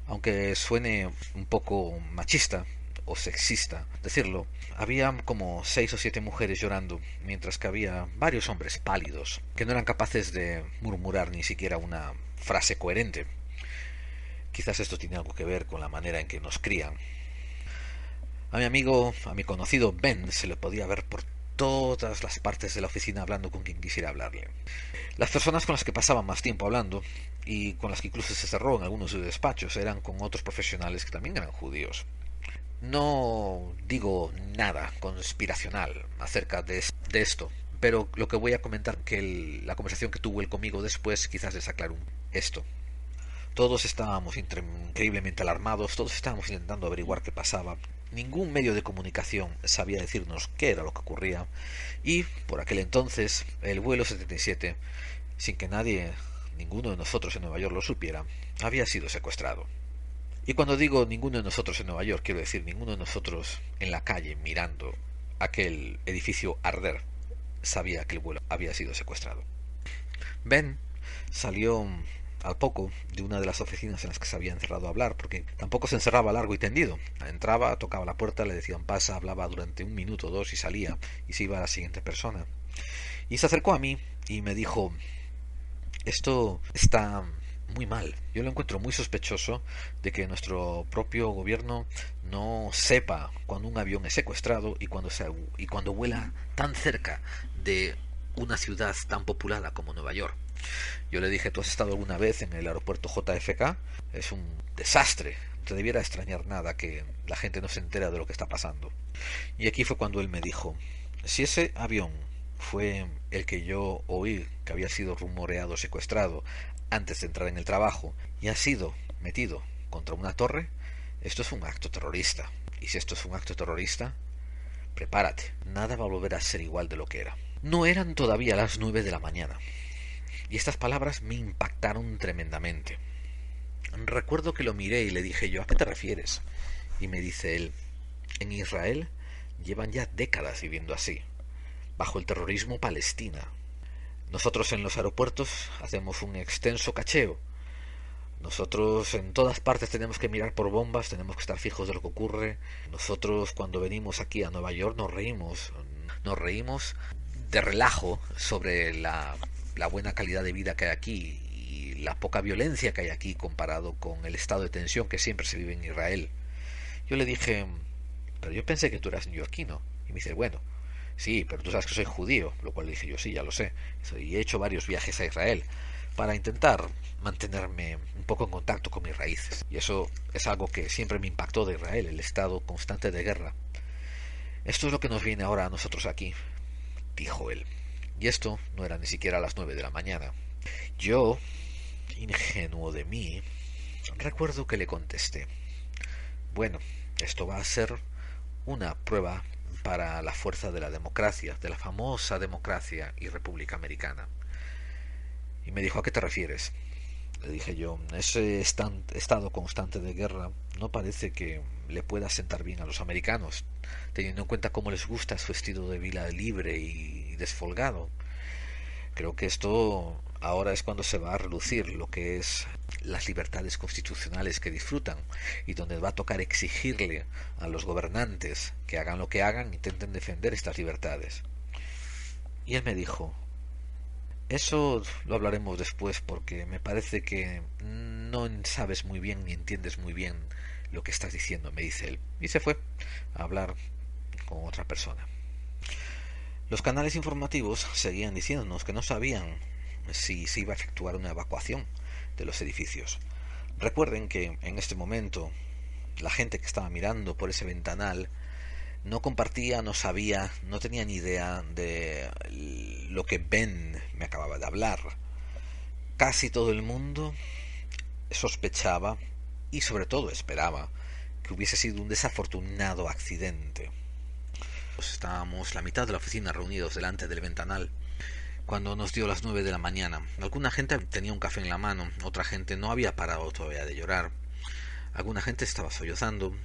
Aunque suene un poco machista o sexista decirlo, había como 6 o 7 mujeres llorando, mientras que había varios hombres pálidos, que no eran capaces de murmurar ni siquiera una frase coherente. Quizás esto tiene algo que ver con la manera en que nos crían. A mi conocido Ben, se le podía ver por todas las partes de la oficina hablando con quien quisiera hablarle. Las personas con las que pasaban más tiempo hablando, y con las que incluso se cerró en algunos de sus despachos, eran con otros profesionales que también eran judíos. No digo nada conspiracional acerca de esto, pero lo que voy a comentar, que la conversación que tuvo él conmigo después quizás les aclare esto. Todos estábamos increíblemente alarmados, todos estábamos intentando averiguar qué pasaba. Ningún medio de comunicación sabía decirnos qué era lo que ocurría, y por aquel entonces el vuelo 77, sin que ninguno de nosotros en Nueva York lo supiera, había sido secuestrado. Y cuando digo ninguno de nosotros en Nueva York, quiero decir ninguno de nosotros en la calle mirando aquel edificio arder sabía que el vuelo había sido secuestrado. Ben salió al poco de una de las oficinas en las que se había encerrado a hablar, porque tampoco se encerraba largo y tendido. Entraba, tocaba la puerta, le decían pasa, hablaba durante 1 minuto o 2 y salía, y se iba a la siguiente persona. Y se acercó a mí y me dijo, esto está muy mal. Yo lo encuentro muy sospechoso de que nuestro propio gobierno no sepa cuando un avión es secuestrado y cuando vuela tan cerca de una ciudad tan populada como Nueva York. Yo le dije, ¿tú has estado alguna vez en el aeropuerto JFK? Es un desastre. No te debiera extrañar nada que la gente no se entera de lo que está pasando. Y aquí fue cuando él me dijo, si ese avión fue el que yo oí que había sido rumoreado, secuestrado, antes de entrar en el trabajo, y ha sido metido contra una torre, esto es un acto terrorista. Y si esto es un acto terrorista, prepárate, nada va a volver a ser igual de lo que era. No eran todavía las 9 de la mañana, y estas palabras me impactaron tremendamente. Recuerdo que lo miré y le dije yo, ¿a qué te refieres? Y me dice él, en Israel llevan ya décadas viviendo así, bajo el terrorismo palestina. Nosotros en los aeropuertos hacemos un extenso cacheo. Nosotros en todas partes tenemos que mirar por bombas, tenemos que estar fijos de lo que ocurre. Nosotros cuando venimos aquí a Nueva York nos reímos de relajo sobre la buena calidad de vida que hay aquí y la poca violencia que hay aquí comparado con el estado de tensión que siempre se vive en Israel. Yo le dije, pero yo pensé que tú eras neoyorquino. Y me dice, bueno, sí, pero tú sabes que soy judío, lo cual le dije yo, sí, ya lo sé. Y he hecho varios viajes a Israel para intentar mantenerme un poco en contacto con mis raíces. Y eso es algo que siempre me impactó de Israel, el estado constante de guerra. Esto es lo que nos viene ahora a nosotros aquí, dijo él. Y esto no era ni siquiera a las 9 de la mañana. Yo, ingenuo de mí, recuerdo que le contesté, bueno, esto va a ser una prueba para la fuerza de la democracia, de la famosa democracia y república americana. Y me dijo, ¿a qué te refieres? Le dije yo, ese estado constante de guerra no parece que le pueda sentar bien a los americanos, teniendo en cuenta cómo les gusta su estilo de vida libre y desfolgado. Creo que esto ahora es cuando se va a reducir lo que es las libertades constitucionales que disfrutan y donde va a tocar exigirle a los gobernantes que hagan lo que hagan, intenten defender estas libertades. Y él me dijo, eso lo hablaremos después porque me parece que no sabes muy bien ni entiendes muy bien lo que estás diciendo, me dice él. Y se fue a hablar con otra persona. Los canales informativos seguían diciéndonos que no sabían si se iba a efectuar una evacuación de los edificios. Recuerden que en este momento la gente que estaba mirando por ese ventanal no compartía, no sabía, no tenía ni idea de lo que Ben me acababa de hablar. Casi todo el mundo sospechaba y sobre todo esperaba que hubiese sido un desafortunado accidente. Estábamos la mitad de la oficina reunidos delante del ventanal cuando nos dio las 9 de la mañana. Alguna gente tenía un café en la mano, otra gente no había parado todavía de llorar, alguna gente estaba sollozando,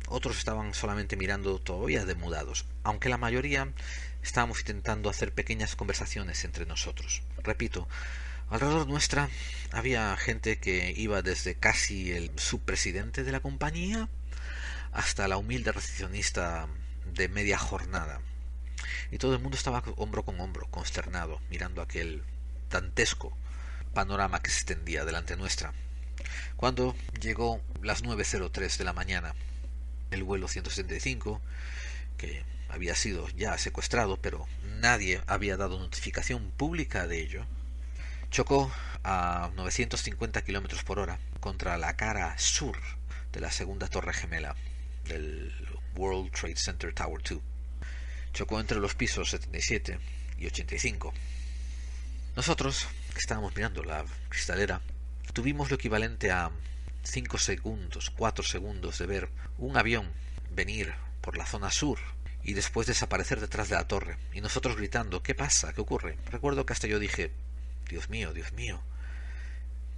otros estaban solamente mirando todavía demudados, aunque la mayoría estábamos intentando hacer pequeñas conversaciones entre nosotros. Repito, alrededor nuestra había gente que iba desde casi el subpresidente de la compañía hasta la humilde recepcionista de media jornada. Y todo el mundo estaba hombro con hombro, consternado, mirando aquel dantesco panorama que se extendía delante nuestra. Cuando llegó las 9:03 de la mañana, el vuelo 175, que había sido ya secuestrado, pero nadie había dado notificación pública de ello, chocó a 950 km por hora contra la cara sur de la segunda torre gemela del World Trade Center Tower 2. Chocó entre los pisos 77 y 85. Nosotros, que estábamos mirando la cristalera, tuvimos lo equivalente a 5 segundos, 4 segundos de ver un avión venir por la zona sur y después desaparecer detrás de la torre. Y nosotros gritando, ¿qué pasa? ¿Qué ocurre? Recuerdo que hasta yo dije, Dios mío,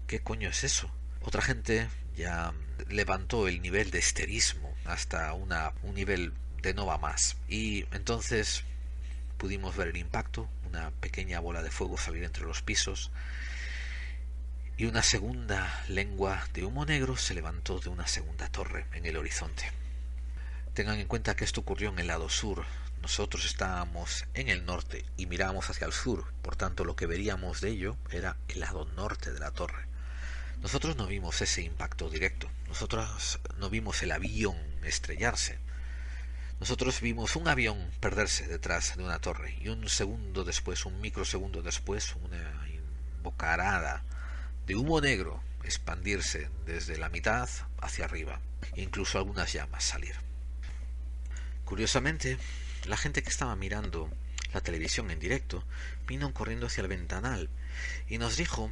¿qué coño es eso? Otra gente ya levantó el nivel de histerismo hasta un nivel de no va más. Y entonces pudimos ver el impacto, una pequeña bola de fuego salir entre los pisos y una segunda lengua de humo negro se levantó de una segunda torre en el horizonte. Tengan en cuenta que esto ocurrió en el lado sur. Nosotros estábamos en el norte y mirábamos hacia el sur, por tanto lo que veríamos de ello era el lado norte de la torre. Nosotros no vimos ese impacto directo, nosotros no vimos el avión estrellarse. Nosotros vimos un avión perderse detrás de una torre y un segundo después, un microsegundo después, una bocarada de humo negro expandirse desde la mitad hacia arriba e incluso algunas llamas salir. Curiosamente, la gente que estaba mirando la televisión en directo vino corriendo hacia el ventanal y nos dijo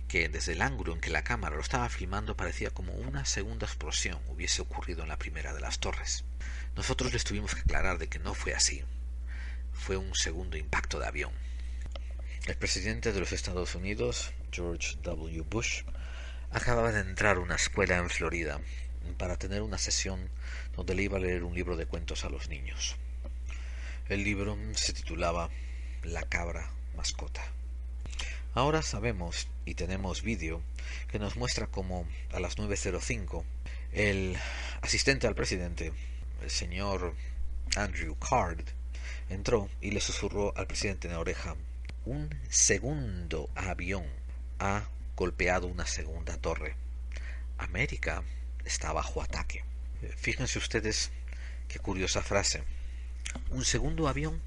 que desde el ángulo en que la cámara lo estaba filmando parecía como una segunda explosión hubiese ocurrido en la primera de las torres. Nosotros les tuvimos que aclarar de que no fue así. Fue un segundo impacto de avión. El presidente de los Estados Unidos, George W. Bush, acababa de entrar a una escuela en Florida para tener una sesión donde le iba a leer un libro de cuentos a los niños. El libro se titulaba La cabra mascota. Ahora sabemos y tenemos vídeo que nos muestra cómo a las 9:05 el asistente al presidente, el señor Andrew Card, entró y le susurró al presidente en la oreja: un segundo avión ha golpeado una segunda torre. América está bajo ataque. Fíjense ustedes qué curiosa frase. Un segundo avión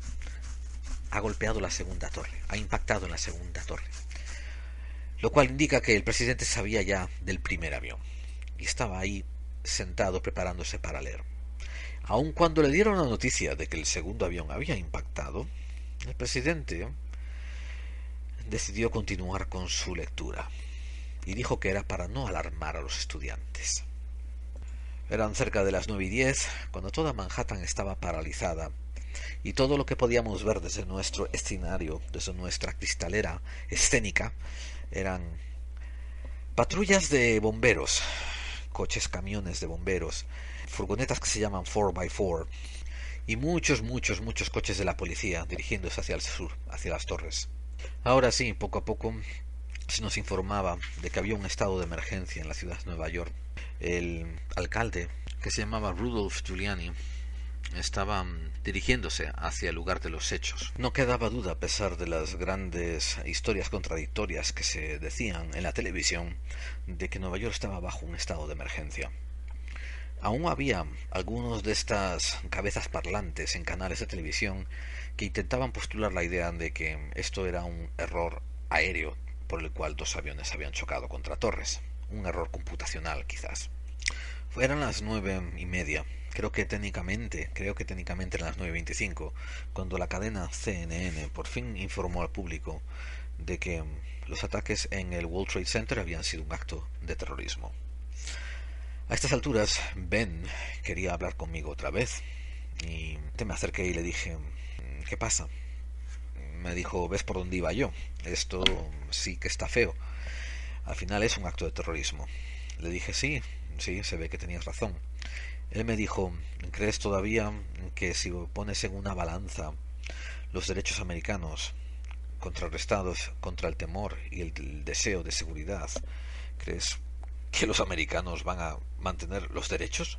ha golpeado la segunda torre, ha impactado en la segunda torre. Lo cual indica que el presidente sabía ya del primer avión y estaba ahí sentado preparándose para leer. Aun cuando le dieron la noticia de que el segundo avión había impactado, el presidente decidió continuar con su lectura y dijo que era para no alarmar a los estudiantes. Eran cerca de las 9:10 cuando toda Manhattan estaba paralizada y todo lo que podíamos ver desde nuestro escenario, desde nuestra cristalera escénica, eran patrullas de bomberos, coches, camiones de bomberos, furgonetas que se llaman 4x4 y muchos coches de la policía dirigiéndose hacia el sur, hacia las torres. Ahora sí, poco a poco se nos informaba de que había un estado de emergencia en la ciudad de Nueva York. El alcalde, que se llamaba Rudolph Giuliani, estaba dirigiéndose hacia el lugar de los hechos. No quedaba duda, a pesar de las grandes historias contradictorias que se decían en la televisión, de que Nueva York estaba bajo un estado de emergencia. Aún había algunos de estas cabezas parlantes en canales de televisión que intentaban postular la idea de que esto era un error aéreo por el cual dos aviones habían chocado contra torres. Un error computacional, quizás. Eran las 9:30. Creo que técnicamente eran las 9:25, cuando la cadena CNN por fin informó al público de que los ataques en el World Trade Center habían sido un acto de terrorismo. A estas alturas, Ben quería hablar conmigo otra vez y me acerqué y le dije: ¿qué pasa? Me dijo: ¿ves por dónde iba yo? Esto sí que está feo. Al final es un acto de terrorismo. Le dije: sí, se ve que tenías razón. Él me dijo: ¿crees todavía que si pones en una balanza los derechos americanos contrarrestados contra el temor y el deseo de seguridad, crees que los americanos van a mantener los derechos?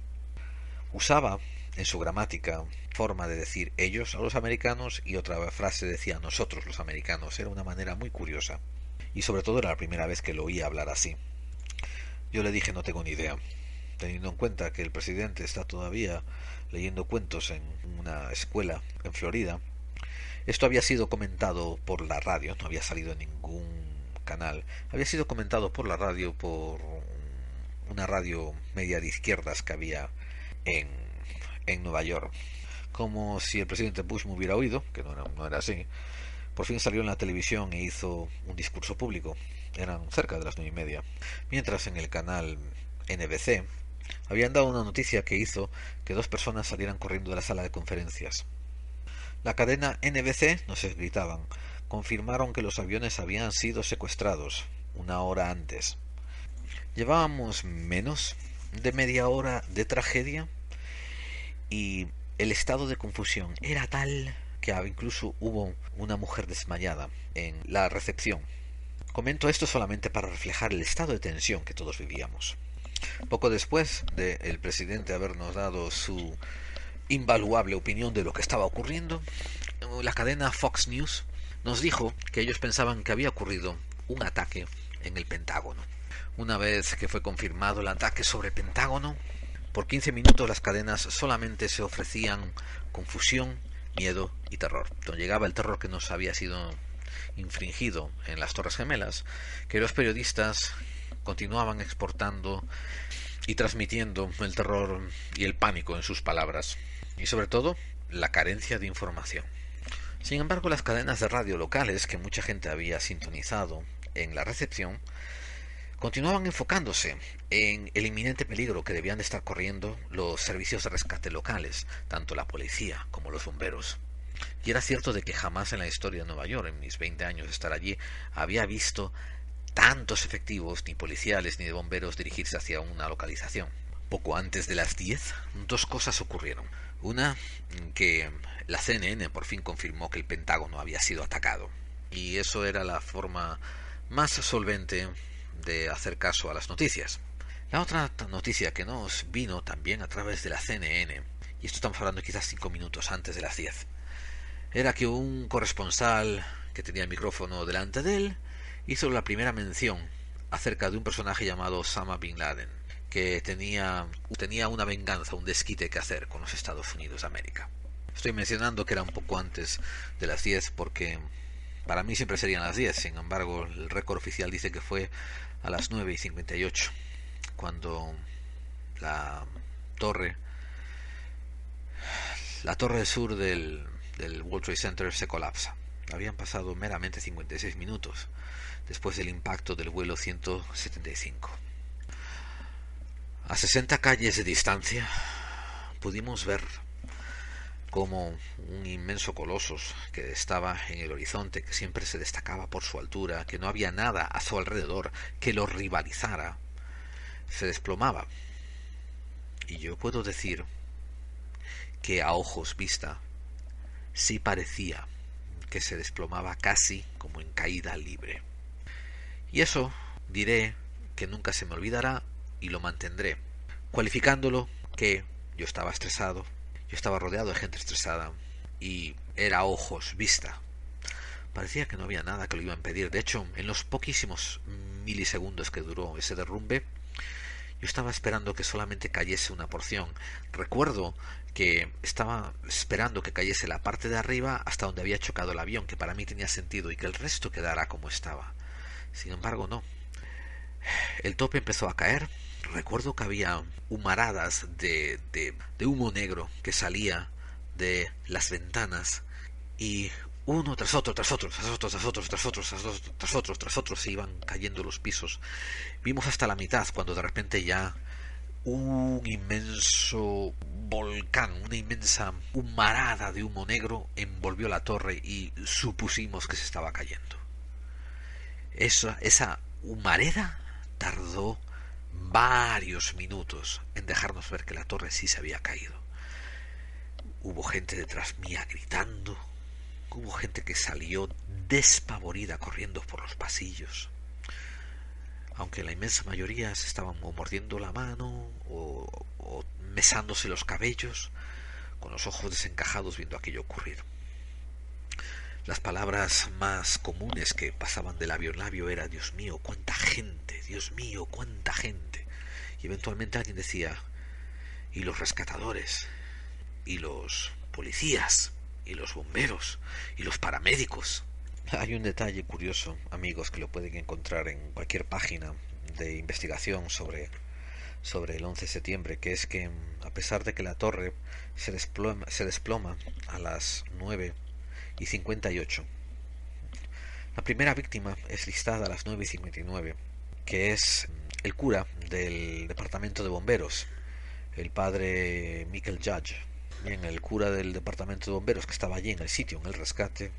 Usaba en su gramática forma de decir ellos a los americanos y otra frase decía nosotros los americanos. Era una manera muy curiosa y sobre todo era la primera vez que lo oía hablar así. Yo le dije: no tengo ni idea, teniendo en cuenta que el presidente está todavía leyendo cuentos en una escuela en Florida. Esto había sido comentado por la radio, no había salido en ningún canal, había sido comentado por la radio, por una radio media de izquierdas que había en Nueva York, como si el presidente Bush me hubiera oído, que no era así. Por fin salió en la televisión e hizo un discurso público. Eran cerca de las 9:30. Mientras en el canal NBC habían dado una noticia que hizo que dos personas salieran corriendo de la sala de conferencias. La cadena NBC, nos gritaban, confirmaron que los aviones habían sido secuestrados una hora antes. Llevábamos menos de media hora de tragedia y el estado de confusión era tal que incluso hubo una mujer desmayada en la recepción. Comento esto solamente para reflejar el estado de tensión que todos vivíamos. Poco después de el presidente habernos dado su invaluable opinión de lo que estaba ocurriendo, la cadena Fox News nos dijo que ellos pensaban que había ocurrido un ataque en el Pentágono. Una vez que fue confirmado el ataque sobre el Pentágono, Por 15 minutos las cadenas solamente se ofrecían confusión, miedo y terror. Donde llegaba el terror que nos había sido infringido en las Torres Gemelas, que los periodistas continuaban exportando y transmitiendo el terror y el pánico en sus palabras, y sobre todo la carencia de información. Sin embargo, las cadenas de radio locales que mucha gente había sintonizado en la recepción continuaban enfocándose en el inminente peligro que debían de estar corriendo los servicios de rescate locales, tanto la policía como los bomberos. Y era cierto de que jamás en la historia de Nueva York, en mis 20 años de estar allí, había visto tantos efectivos, ni policiales ni de bomberos, dirigirse hacia una localización. Poco antes de las 10, dos cosas ocurrieron. Una, que la CNN por fin confirmó que el Pentágono había sido atacado. Y eso era la forma más solvente de hacer caso a las noticias. La otra noticia que nos vino también a través de la CNN, y esto estamos hablando quizás 5 minutos antes de las 10, era que un corresponsal que tenía el micrófono delante de él hizo la primera mención acerca de un personaje llamado Osama Bin Laden, que tenía una venganza, un desquite que hacer con los Estados Unidos de América. Estoy mencionando que era un poco antes de las 10 porque para mí siempre serían las 10, sin embargo el récord oficial dice que fue a las 9:58, cuando la torre del sur del World Trade Center se colapsa. Habían pasado meramente 56 minutos después del impacto del vuelo 175. A 60 calles de distancia pudimos ver como un inmenso coloso que estaba en el horizonte, que siempre se destacaba por su altura, que no había nada a su alrededor que lo rivalizara, se desplomaba. Y yo puedo decir que a ojos vista sí parecía que se desplomaba casi como en caída libre. Y eso diré que nunca se me olvidará y lo mantendré, cualificándolo que yo estaba estresado, yo estaba rodeado de gente estresada y era a ojos vista. Parecía que no había nada que lo iba a impedir. De hecho, en los poquísimos milisegundos que duró ese derrumbe, yo estaba esperando que solamente cayese una porción. Recuerdo que estaba esperando que cayese la parte de arriba hasta donde había chocado el avión, que para mí tenía sentido, y que el resto quedara como estaba. Sin embargo, no. El tope empezó a caer. Recuerdo que había humaradas de humo negro que salía de las ventanas, y uno tras otro se iban cayendo los pisos. Vimos hasta la mitad cuando de repente ya un inmenso volcán, una inmensa humarada de humo negro envolvió la torre y supusimos que se estaba cayendo. Esa humareda tardó varios minutos en dejarnos ver que la torre sí se había caído. Hubo gente detrás mía gritando, hubo gente que salió despavorida corriendo por los pasillos, aunque la inmensa mayoría se estaban o mordiendo la mano o mesándose los cabellos, con los ojos desencajados viendo aquello ocurrir. Las palabras más comunes que pasaban de labio en labio era: Dios mío, cuánta gente, Dios mío, cuánta gente. Y eventualmente alguien decía: y los rescatadores, y los policías, y los bomberos, y los paramédicos. Hay un detalle curioso, amigos, que lo pueden encontrar en cualquier página de investigación sobre el 11 de septiembre, que es que a pesar de que la torre se desploma a las 9:58, la primera víctima es listada a las 9:59, que es el cura del departamento de bomberos, el padre Michael Judge. Bien, el cura del departamento de bomberos, que estaba allí en el sitio, en el rescate,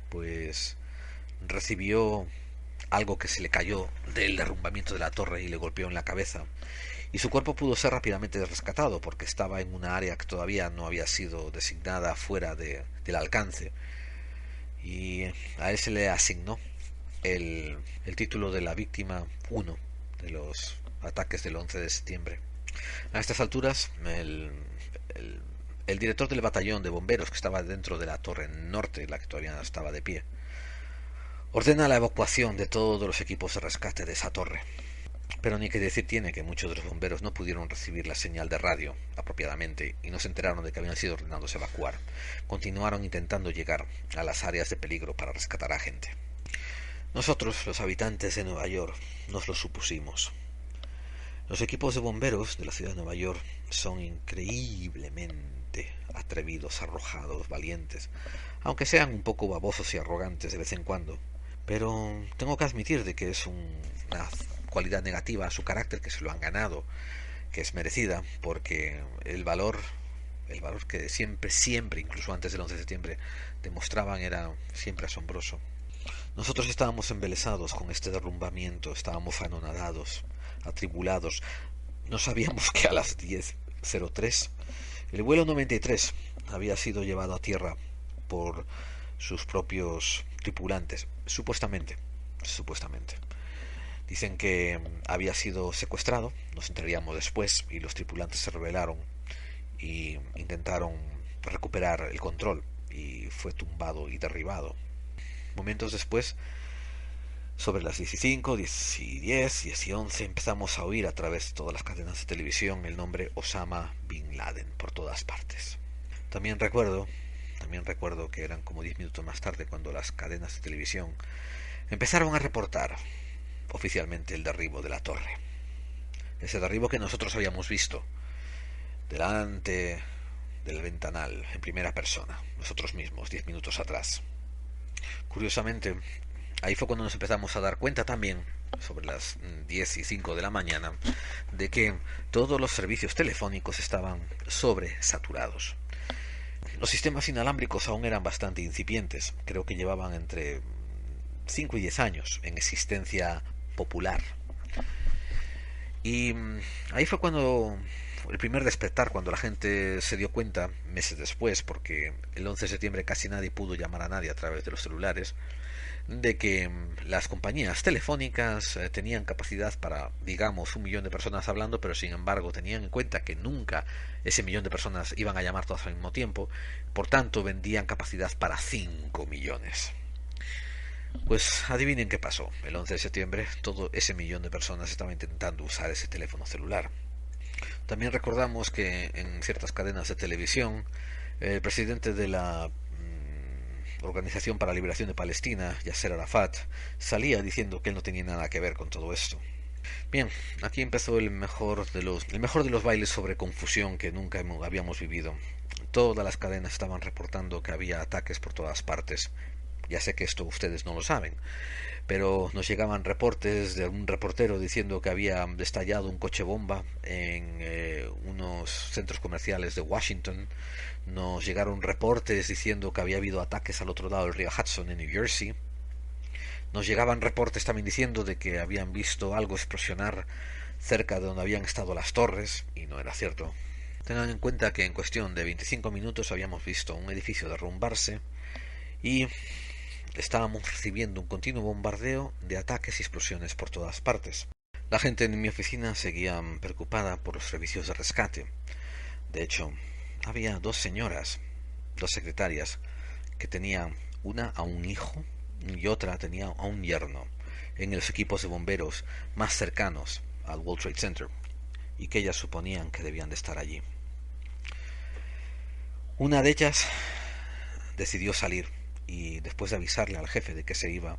pues recibió algo que se le cayó del derrumbamiento de la torre y le golpeó en la cabeza, y su cuerpo pudo ser rápidamente rescatado porque estaba en una área que todavía no había sido designada fuera del alcance, y a él se le asignó el título de la víctima 1 de los ataques del 11 de septiembre. A estas alturas, el director del batallón de bomberos, que estaba dentro de la torre norte, la que todavía estaba de pie, ordena la evacuación de todos los equipos de rescate de esa torre. Pero ni que decir tiene que muchos de los bomberos no pudieron recibir la señal de radio apropiadamente y no se enteraron de que habían sido ordenados evacuar. Continuaron intentando llegar a las áreas de peligro para rescatar a gente. Nosotros, los habitantes de Nueva York, nos lo supusimos. Los equipos de bomberos de la ciudad de Nueva York son increíblemente atrevidos, arrojados, valientes, aunque sean un poco babosos y arrogantes de vez en cuando. Pero tengo que admitir de que es una cualidad negativa a su carácter, que se lo han ganado, que es merecida, porque el valor que siempre, incluso antes del 11 de septiembre, demostraban era siempre asombroso. Nosotros estábamos embelesados con este derrumbamiento, estábamos anonadados, atribulados. No sabíamos que a las 10:03 el vuelo 93 había sido llevado a tierra por sus propios tripulantes, supuestamente. Dicen que había sido secuestrado, nos enteraríamos después, y los tripulantes se rebelaron y intentaron recuperar el control y fue tumbado y derribado. Momentos después, sobre las 15, 10 y 11, empezamos a oír a través de todas las cadenas de televisión el nombre Osama Bin Laden por todas partes. También recuerdo que eran como 10 minutos más tarde cuando las cadenas de televisión empezaron a reportar oficialmente el derribo de la torre. Ese derribo que nosotros habíamos visto delante del ventanal en primera persona, nosotros mismos, 10 minutos atrás. Curiosamente, ahí fue cuando nos empezamos a dar cuenta también, sobre las 10:05 de la mañana, de que todos los servicios telefónicos estaban sobresaturados. Los sistemas inalámbricos aún eran bastante incipientes, creo que llevaban entre 5 y 10 años en existencia popular. Y ahí fue cuando el primer despertar, cuando la gente se dio cuenta, meses después, porque el 11 de septiembre casi nadie pudo llamar a nadie a través de los celulares, de que las compañías telefónicas tenían capacidad para, digamos, 1 millón de personas hablando, pero sin embargo tenían en cuenta que nunca ese millón de personas iban a llamar todas al mismo tiempo, por tanto vendían capacidad para 5 millones. Pues adivinen qué pasó. El 11 de septiembre todo ese millón de personas estaba intentando usar ese teléfono celular. También recordamos que en ciertas cadenas de televisión el presidente de la Organización para la Liberación de Palestina, Yasser Arafat, salía diciendo que él no tenía nada que ver con todo esto. Bien, aquí empezó el mejor de los bailes sobre confusión que nunca habíamos vivido. Todas las cadenas estaban reportando que había ataques por todas partes. Ya sé que esto ustedes no lo saben, pero nos llegaban reportes de un reportero diciendo que había estallado un coche bomba en unos centros comerciales de Washington. Nos llegaron reportes diciendo que había habido ataques al otro lado del río Hudson en New Jersey. Nos llegaban reportes también diciendo de que habían visto algo explosionar cerca de donde habían estado las torres, y no era cierto. Tengan en cuenta que en cuestión de 25 minutos habíamos visto un edificio derrumbarse y estábamos recibiendo un continuo bombardeo de ataques y explosiones por todas partes. La gente en mi oficina seguía preocupada por los servicios de rescate. De hecho, había 2 señoras, 2 secretarias, que tenían una a un hijo y otra tenía a un yerno en los equipos de bomberos más cercanos al World Trade Center, y que ellas suponían que debían de estar allí. Una de ellas decidió salir y después de avisarle al jefe de que se iba,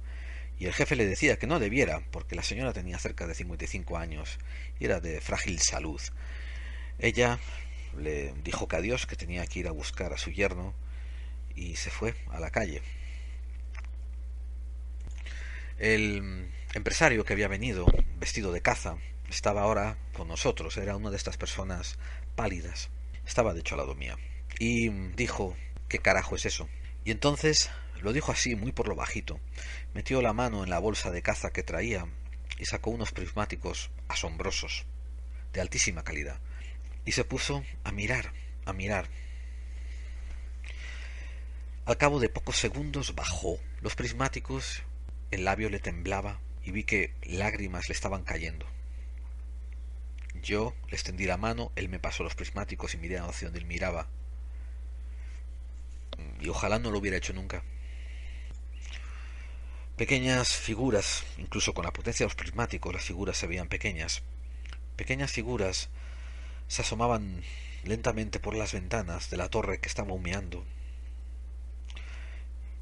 y el jefe le decía que no debiera porque la señora tenía cerca de 55 años y era de frágil salud, ella le dijo que adiós, que tenía que ir a buscar a su yerno, y se fue a la calle. El empresario que había venido vestido de caza estaba ahora con nosotros, era una de estas personas pálidas, estaba de hecho al lado mía, y dijo: ¿qué carajo es eso? Y entonces lo dijo así, muy por lo bajito, metió la mano en la bolsa de caza que traía y sacó unos prismáticos asombrosos, de altísima calidad, y se puso a mirar. Al cabo de pocos segundos bajó los prismáticos, el labio le temblaba y vi que lágrimas le estaban cayendo. Yo le extendí la mano, él me pasó los prismáticos y miré hacia donde él miraba. Y ojalá no lo hubiera hecho nunca. Pequeñas figuras, incluso con la potencia de los prismáticos, las figuras se veían pequeñas. Pequeñas figuras se asomaban lentamente por las ventanas de la torre que estaba humeando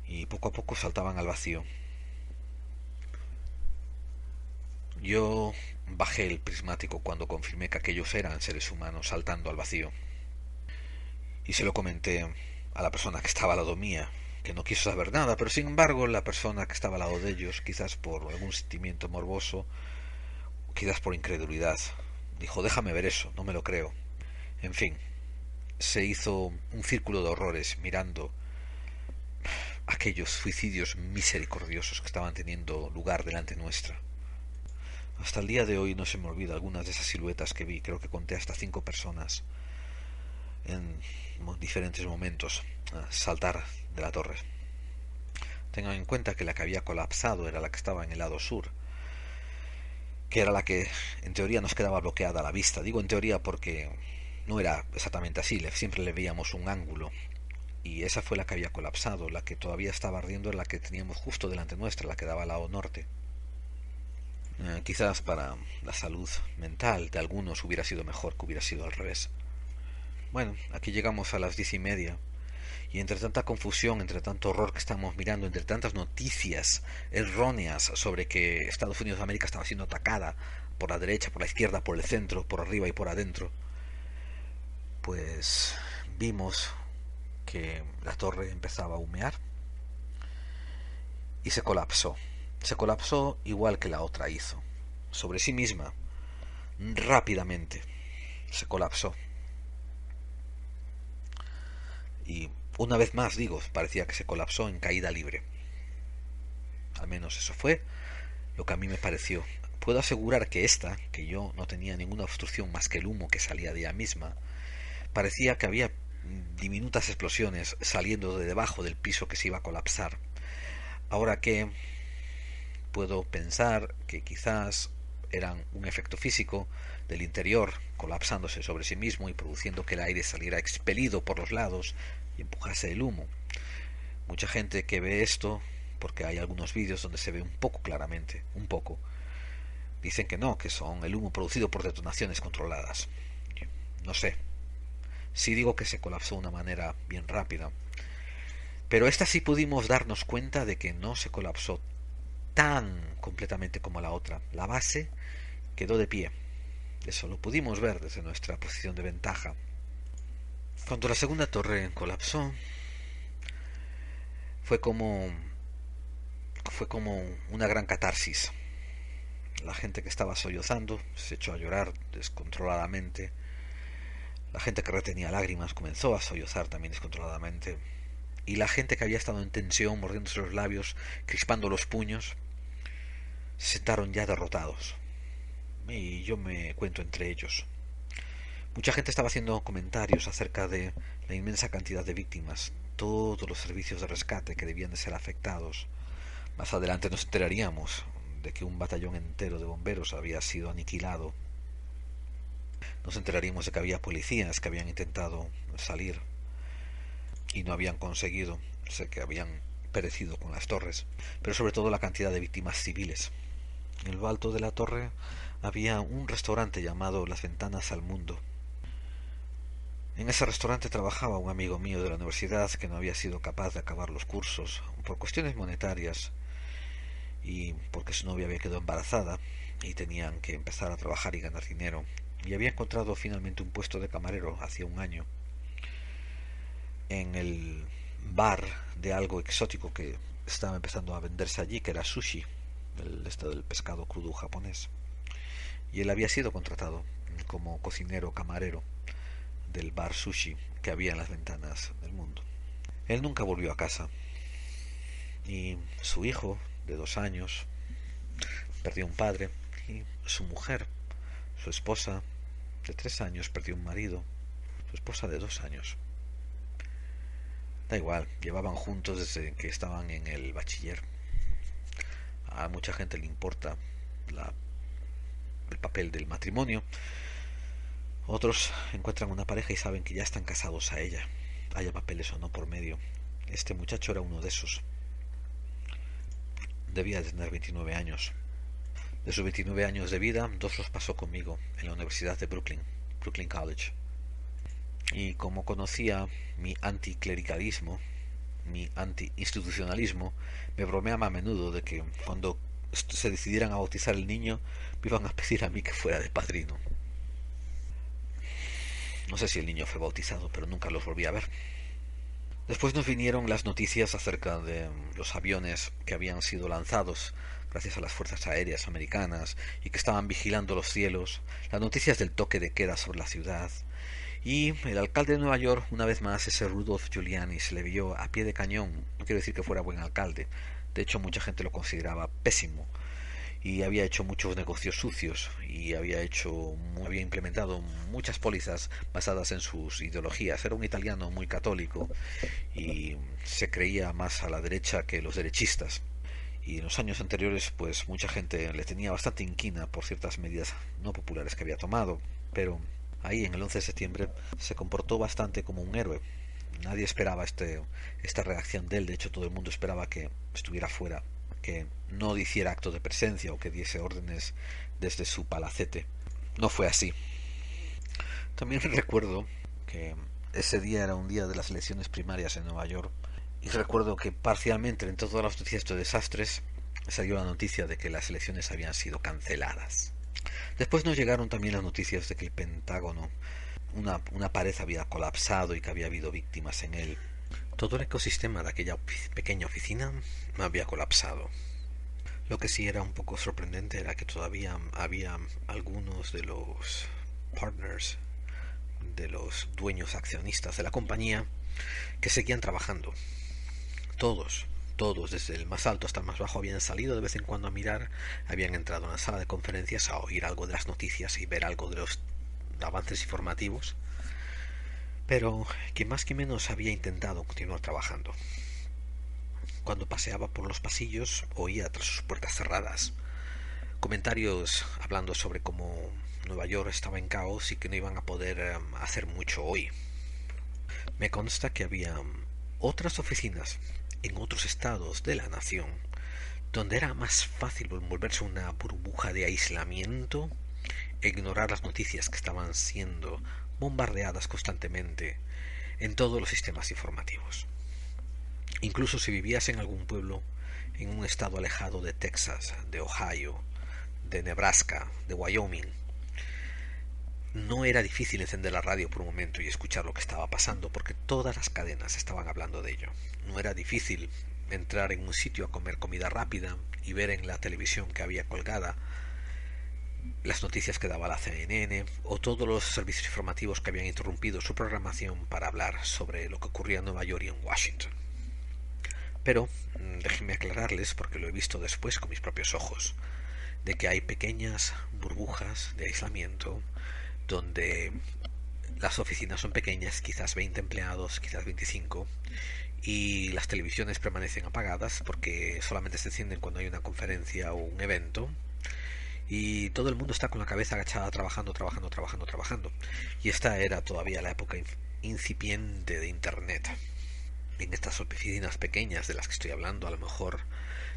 y poco a poco saltaban al vacío. Yo bajé el prismático cuando confirmé que aquellos eran seres humanos saltando al vacío. Y se lo comenté a la persona que estaba al lado mía, que no quiso saber nada, pero sin embargo la persona que estaba al lado de ellos, quizás por algún sentimiento morboso, quizás por incredulidad, dijo: déjame ver eso, no me lo creo. En fin, se hizo un círculo de horrores mirando aquellos suicidios misericordiosos que estaban teniendo lugar delante nuestra. Hasta el día de hoy no se me olvida algunas de esas siluetas que vi. Creo que conté hasta 5 personas en diferentes momentos saltar de la torre. Tengan en cuenta que la que había colapsado era la que estaba en el lado sur, que era la que en teoría nos quedaba bloqueada a la vista. Digo en teoría porque no era exactamente así, siempre le veíamos un ángulo. Y esa fue la que había colapsado. La que todavía estaba ardiendo era la que teníamos justo delante nuestra, la que daba al lado norte. Quizás para la salud mental de algunos hubiera sido mejor que hubiera sido al revés. Bueno, aquí llegamos a las 10:30 y entre tanta confusión, entre tanto horror que estamos mirando, entre tantas noticias erróneas sobre que Estados Unidos de América estaba siendo atacada por la derecha, por la izquierda, por el centro, por arriba y por adentro, pues vimos que la torre empezaba a humear y se colapsó. Se colapsó igual que la otra hizo, sobre sí misma, rápidamente. Se colapsó. Y una vez más, digo, parecía que se colapsó en caída libre. Al menos eso fue lo que a mí me pareció. Puedo asegurar que esta, que yo no tenía ninguna obstrucción más que el humo que salía de ella misma, parecía que había diminutas explosiones saliendo de debajo del piso que se iba a colapsar. Ahora que puedo pensar que quizás eran un efecto físico del interior colapsándose sobre sí mismo y produciendo que el aire saliera expelido por los lados y empujase el humo. Mucha gente que ve esto, porque hay algunos vídeos donde se ve un poco claramente, dicen que no, que son el humo producido por detonaciones controladas. No sé. Sí digo que se colapsó de una manera bien rápida, pero esta sí pudimos darnos cuenta de que no se colapsó tan completamente como la otra. La base quedó de pie. Eso lo pudimos ver desde nuestra posición de ventaja. Cuando la segunda torre colapsó, fue como una gran catarsis. La gente que estaba sollozando se echó a llorar descontroladamente. La gente que retenía lágrimas comenzó a sollozar también descontroladamente. Y la gente que había estado en tensión, mordiéndose los labios, crispando los puños, se sentaron ya derrotados. Y yo me cuento entre ellos. Mucha gente estaba haciendo comentarios acerca de la inmensa cantidad de víctimas, todos los servicios de rescate que debían de ser afectados. Más adelante nos enteraríamos de que un batallón entero de bomberos había sido aniquilado. Nos enteraríamos de que había policías que habían intentado salir y no habían conseguido, sé que habían perecido con las torres, pero sobre todo la cantidad de víctimas civiles. En lo alto de la torre había un restaurante llamado Las Ventanas al Mundo. En ese restaurante trabajaba un amigo mío de la universidad que no había sido capaz de acabar los cursos por cuestiones monetarias y porque su novia había quedado embarazada y tenían que empezar a trabajar y ganar dinero, y había encontrado finalmente un puesto de camarero hacía un año en el bar de algo exótico que estaba empezando a venderse allí, que era sushi, del pescado crudo japonés. Y él había sido contratado como cocinero camarero del bar sushi que había en Las Ventanas del Mundo. Él nunca volvió a casa y su hijo de 2 años perdió un padre, y su mujer, su esposa de 3 años, perdió un marido, su esposa de 2 años. Da igual, llevaban juntos desde que estaban en el bachiller. A mucha gente le importa el papel del matrimonio. Otros encuentran una pareja y saben que ya están casados a ella, haya papeles o no por medio. Este muchacho era uno de esos. debía de tener 29 años. De sus 29 años de vida, 2 los pasó conmigo en la Universidad de Brooklyn College. Y como conocía mi anticlericalismo, mi anti-institucionalismo, me bromeaba a menudo de que cuando se decidieran a bautizar el niño, me iban a pedir a mí que fuera de padrino. No sé si el niño fue bautizado, pero nunca los volví a ver. Después nos vinieron las noticias acerca de los aviones que habían sido lanzados gracias a las fuerzas aéreas americanas y que estaban vigilando los cielos, las noticias del toque de queda sobre la ciudad, y el alcalde de Nueva York, una vez más, ese Rudolph Giuliani, se le vio a pie de cañón. No quiero decir que fuera buen alcalde, de hecho mucha gente lo consideraba pésimo, y había hecho muchos negocios sucios y había implementado muchas pólizas basadas en sus ideologías. Era un italiano muy católico y se creía más a la derecha que los derechistas. Y en los años anteriores, pues mucha gente le tenía bastante inquina por ciertas medidas no populares que había tomado, pero ahí en el 11 de septiembre se comportó bastante como un héroe. Nadie esperaba esta reacción de él. De hecho, todo el mundo esperaba que estuviera fuera, que no hiciera acto de presencia o que diese órdenes desde su palacete. No fue así. También recuerdo que ese día era un día de las elecciones primarias en Nueva York, y recuerdo que parcialmente entre todas las noticias de desastres salió la noticia de que las elecciones habían sido canceladas. Después nos llegaron también las noticias de que el Pentágono, una pared había colapsado y que había habido víctimas en él. Todo el ecosistema de aquella pequeña oficina había colapsado. Lo que sí era un poco sorprendente era que todavía había algunos de los partners, de los dueños accionistas de la compañía, que seguían trabajando. Todos, desde el más alto hasta el más bajo, habían salido de vez en cuando a mirar, habían entrado en la sala de conferencias a oír algo de las noticias y ver algo de los avances informativos, pero quien más que menos había intentado continuar trabajando. Cuando paseaba por los pasillos, oía tras sus puertas cerradas comentarios hablando sobre cómo Nueva York estaba en caos y que no iban a poder hacer mucho hoy. Me consta que había otras oficinas en otros estados de la nación donde era más fácil envolverse en una burbuja de aislamiento e ignorar las noticias que estaban siendo bombardeadas constantemente en todos los sistemas informativos. Incluso si vivías en algún pueblo en un estado alejado de Texas, de Ohio, de Nebraska, de Wyoming, no era difícil encender la radio por un momento y escuchar lo que estaba pasando, porque todas las cadenas estaban hablando de ello. No era difícil entrar en un sitio a comer comida rápida y ver en la televisión que había colgada las noticias que daba la CNN o todos los servicios informativos que habían interrumpido su programación para hablar sobre lo que ocurría en Nueva York y en Washington. Pero déjenme aclararles, porque lo he visto después con mis propios ojos, de que hay pequeñas burbujas de aislamiento donde las oficinas son pequeñas, quizás 20 empleados, quizás 25, y las televisiones permanecen apagadas porque solamente se encienden cuando hay una conferencia o un evento, y todo el mundo está con la cabeza agachada trabajando. Y esta era todavía la época incipiente de Internet. En estas oficinas pequeñas de las que estoy hablando, a lo mejor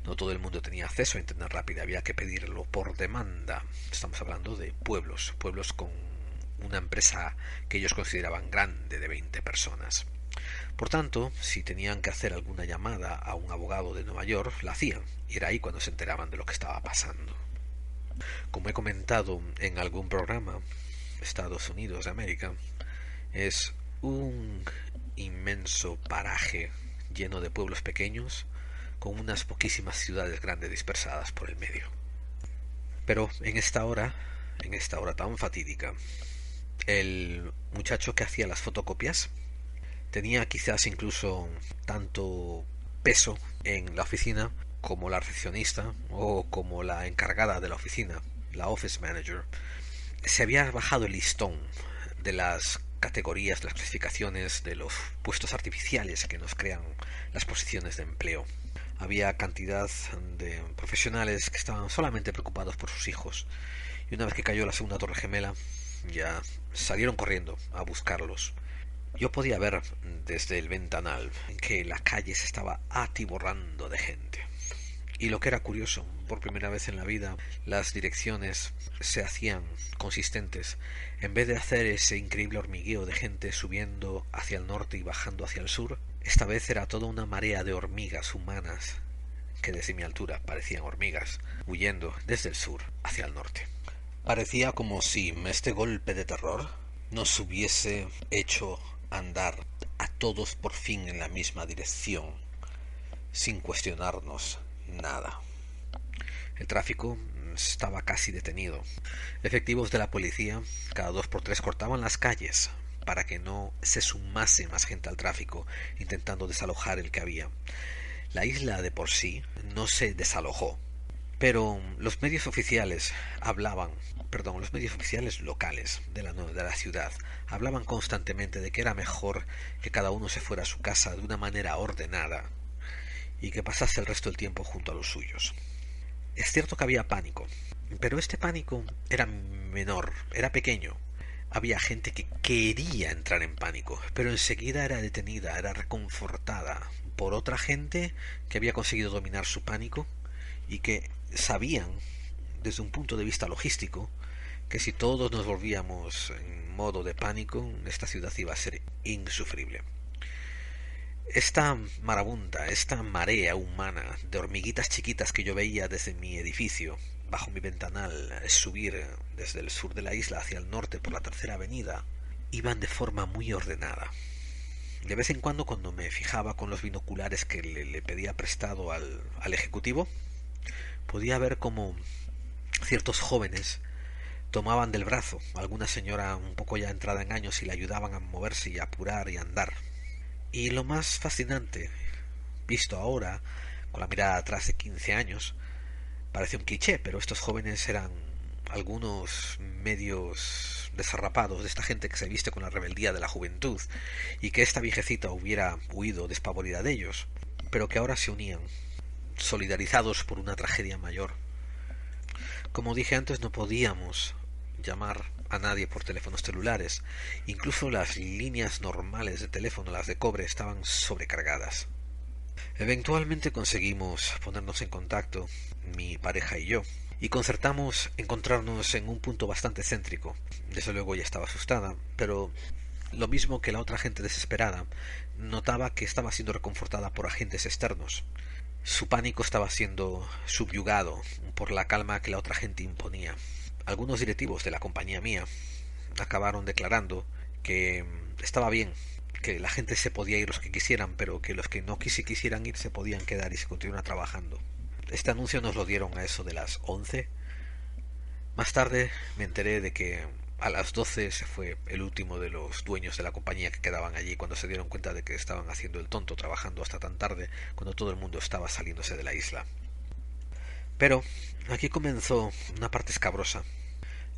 no todo el mundo tenía acceso a Internet rápido, había que pedirlo por demanda. Estamos hablando de pueblos con una empresa que ellos consideraban grande, de 20 personas. Por tanto, si tenían que hacer alguna llamada a un abogado de Nueva York, la hacían, y era ahí cuando se enteraban de lo que estaba pasando. Como he comentado en algún programa, Estados Unidos de América es un inmenso paraje lleno de pueblos pequeños con unas poquísimas ciudades grandes dispersadas por el medio. Pero en esta hora tan fatídica, el muchacho que hacía las fotocopias tenía quizás incluso tanto peso en la oficina como la recepcionista o como la encargada de la oficina, la office manager. Se había bajado el listón de las categorías, las clasificaciones de los puestos artificiales que nos crean las posiciones de empleo. Había cantidad de profesionales que estaban solamente preocupados por sus hijos, y una vez que cayó la segunda torre gemela ya salieron corriendo a buscarlos. Yo podía ver desde el ventanal que la calle se estaba atiborrando de gente, Y lo que era curioso, por primera vez en la vida, las direcciones se hacían consistentes. En vez de hacer ese increíble hormigueo de gente subiendo hacia el norte y bajando hacia el sur, esta vez era toda una marea de hormigas humanas que desde mi altura parecían hormigas, huyendo desde el sur hacia el norte. Parecía como si este golpe de terror nos hubiese hecho andar a todos por fin en la misma dirección, sin cuestionarnos nada. El tráfico estaba casi detenido. Efectivos de la policía cada 2 por 3 cortaban las calles para que no se sumase más gente al tráfico, intentando desalojar el que había. La isla de por sí no se desalojó, pero los medios oficiales los medios oficiales locales de la ciudad hablaban constantemente de que era mejor que cada uno se fuera a su casa de una manera ordenada y que pasase el resto del tiempo junto a los suyos. Es cierto que había pánico, pero este pánico era menor, era pequeño. Había gente que quería entrar en pánico, pero enseguida era detenida, era reconfortada por otra gente que había conseguido dominar su pánico y que sabían, desde un punto de vista logístico, que si todos nos volvíamos en modo de pánico, esta ciudad iba a ser insufrible. Esta marabunta, esta marea humana de hormiguitas chiquitas que yo veía desde mi edificio, bajo mi ventanal, subir desde el sur de la isla hacia el norte por la tercera avenida, iban de forma muy ordenada. De vez en cuando me fijaba con los binoculares que le pedía prestado al ejecutivo, podía ver cómo ciertos jóvenes tomaban del brazo a alguna señora un poco ya entrada en años y le ayudaban a moverse y a apurar y a andar. Y lo más fascinante, visto ahora, con la mirada atrás de 15 años, parece un cliché, pero estos jóvenes eran algunos medios desarrapados de esta gente que se viste con la rebeldía de la juventud y que esta viejecita hubiera huido despavorida de ellos, pero que ahora se unían, solidarizados por una tragedia mayor. Como dije antes, no podíamos llamar a nadie por teléfonos celulares. Incluso las líneas normales de teléfono, las de cobre, estaban sobrecargadas. Eventualmente conseguimos ponernos en contacto, mi pareja y yo, y concertamos encontrarnos en un punto bastante céntrico. Desde luego ella estaba asustada, pero lo mismo que la otra gente desesperada, notaba que estaba siendo reconfortada por agentes externos. Su pánico estaba siendo subyugado por la calma que la otra gente imponía. Algunos directivos de la compañía mía acabaron declarando que estaba bien, que la gente se podía ir los que quisieran, pero que los que no quisieran ir se podían quedar y se continuaban trabajando. Este anuncio nos lo dieron a eso de las 11. Más tarde me enteré de que a las 12 se fue el último de los dueños de la compañía que quedaban allí cuando se dieron cuenta de que estaban haciendo el tonto trabajando hasta tan tarde cuando todo el mundo estaba saliéndose de la isla. Pero aquí comenzó una parte escabrosa.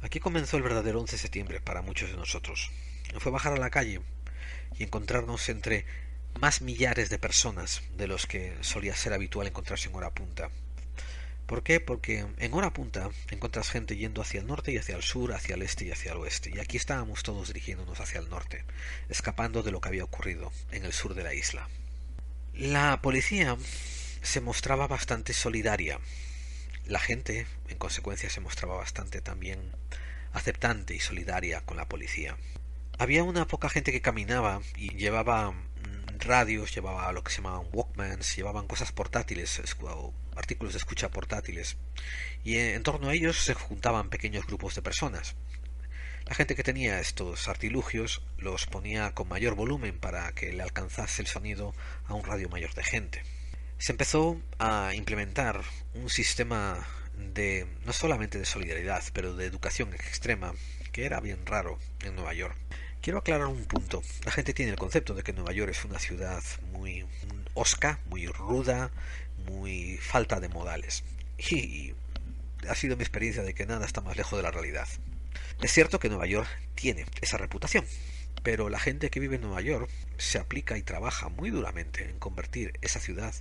Aquí comenzó el verdadero 11 de septiembre para muchos de nosotros. Fue bajar a la calle y encontrarnos entre más millares de personas de los que solía ser habitual encontrarse en hora punta. ¿Por qué? Porque en hora punta encuentras gente yendo hacia el norte y hacia el sur, hacia el este y hacia el oeste. Y aquí estábamos todos dirigiéndonos hacia el norte, escapando de lo que había ocurrido en el sur de la isla. La policía se mostraba bastante solidaria. La gente, en consecuencia, se mostraba bastante también aceptante y solidaria con la policía. Había una poca gente que caminaba y llevaba radios, llevaba lo que se llamaban walkmans, llevaban cosas portátiles, artículos de escucha portátiles, y en torno a ellos se juntaban pequeños grupos de personas. La gente que tenía estos artilugios los ponía con mayor volumen para que le alcanzase el sonido a un radio mayor de gente. Se empezó a implementar un sistema de no solamente de solidaridad, pero de educación extrema, que era bien raro en Nueva York. Quiero aclarar un punto. La gente tiene el concepto de que Nueva York es una ciudad muy hosca, muy ruda, muy falta de modales. Y ha sido mi experiencia de que nada está más lejos de la realidad. Es cierto que Nueva York tiene esa reputación, pero la gente que vive en Nueva York se aplica y trabaja muy duramente en convertir esa ciudad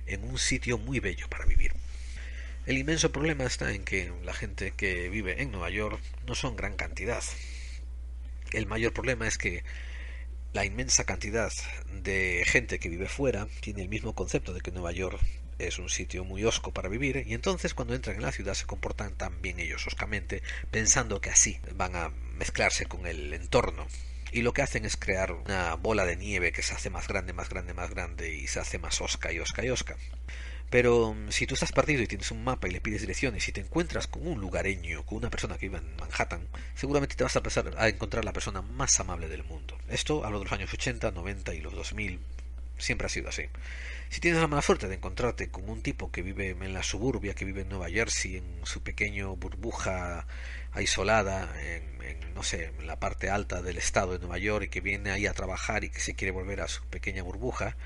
en un sitio muy bello para vivir. El inmenso problema está en que la gente que vive en Nueva York no son gran cantidad. El mayor problema es que la inmensa cantidad de gente que vive fuera tiene el mismo concepto de que Nueva York es un sitio muy hosco para vivir, y entonces cuando entran en la ciudad se comportan también ellos hoscamente, pensando que así van a mezclarse con el entorno. Y lo que hacen es crear una bola de nieve que se hace más grande, más grande, más grande, y se hace más osca y osca y osca. Pero si tú estás perdido y tienes un mapa y le pides direcciones y te encuentras con un lugareño, con una persona que vive en Manhattan, seguramente te vas a empezar a encontrar la persona más amable del mundo. Esto hablo de los años 80, 90 y los 2000. Siempre ha sido así. Si tienes la mala suerte de encontrarte con un tipo que vive en la suburbia, que vive en Nueva Jersey, en su pequeño burbuja aislada, no sé, en la parte alta del estado de Nueva York, y que viene ahí a trabajar y que se quiere volver a su pequeña burbuja,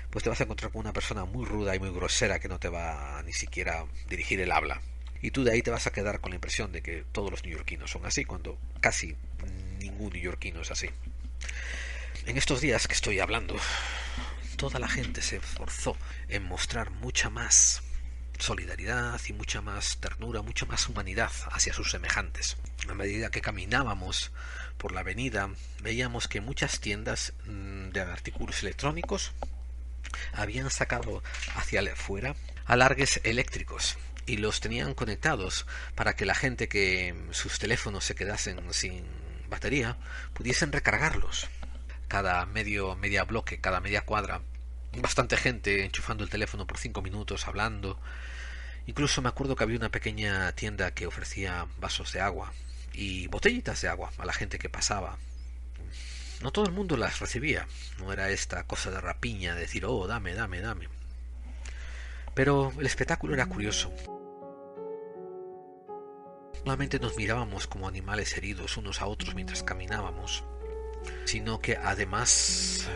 pues te vas a encontrar con una persona muy ruda y muy grosera que no te va a ni siquiera dirigir el habla. Y tú de ahí te vas a quedar con la impresión de que todos los neoyorquinos son así, cuando casi ningún neoyorquino es así. En estos días que estoy hablando, toda la gente se esforzó en mostrar mucha más solidaridad y mucha más ternura, mucha más humanidad hacia sus semejantes. A medida que caminábamos por la avenida, veíamos que muchas tiendas de artículos electrónicos habían sacado hacia afuera alargues eléctricos y los tenían conectados para que la gente que sus teléfonos se quedasen sin batería pudiesen recargarlos. Cada media bloque, cada media cuadra, bastante gente enchufando el teléfono por 5 minutos, hablando. Incluso me acuerdo que había una pequeña tienda que ofrecía vasos de agua y botellitas de agua a la gente que pasaba. No todo el mundo las recibía, no era esta cosa de rapiña, de decir, oh, dame, dame, dame. Pero el espectáculo era curioso. Solamente nos mirábamos como animales heridos unos a otros mientras caminábamos, sino que además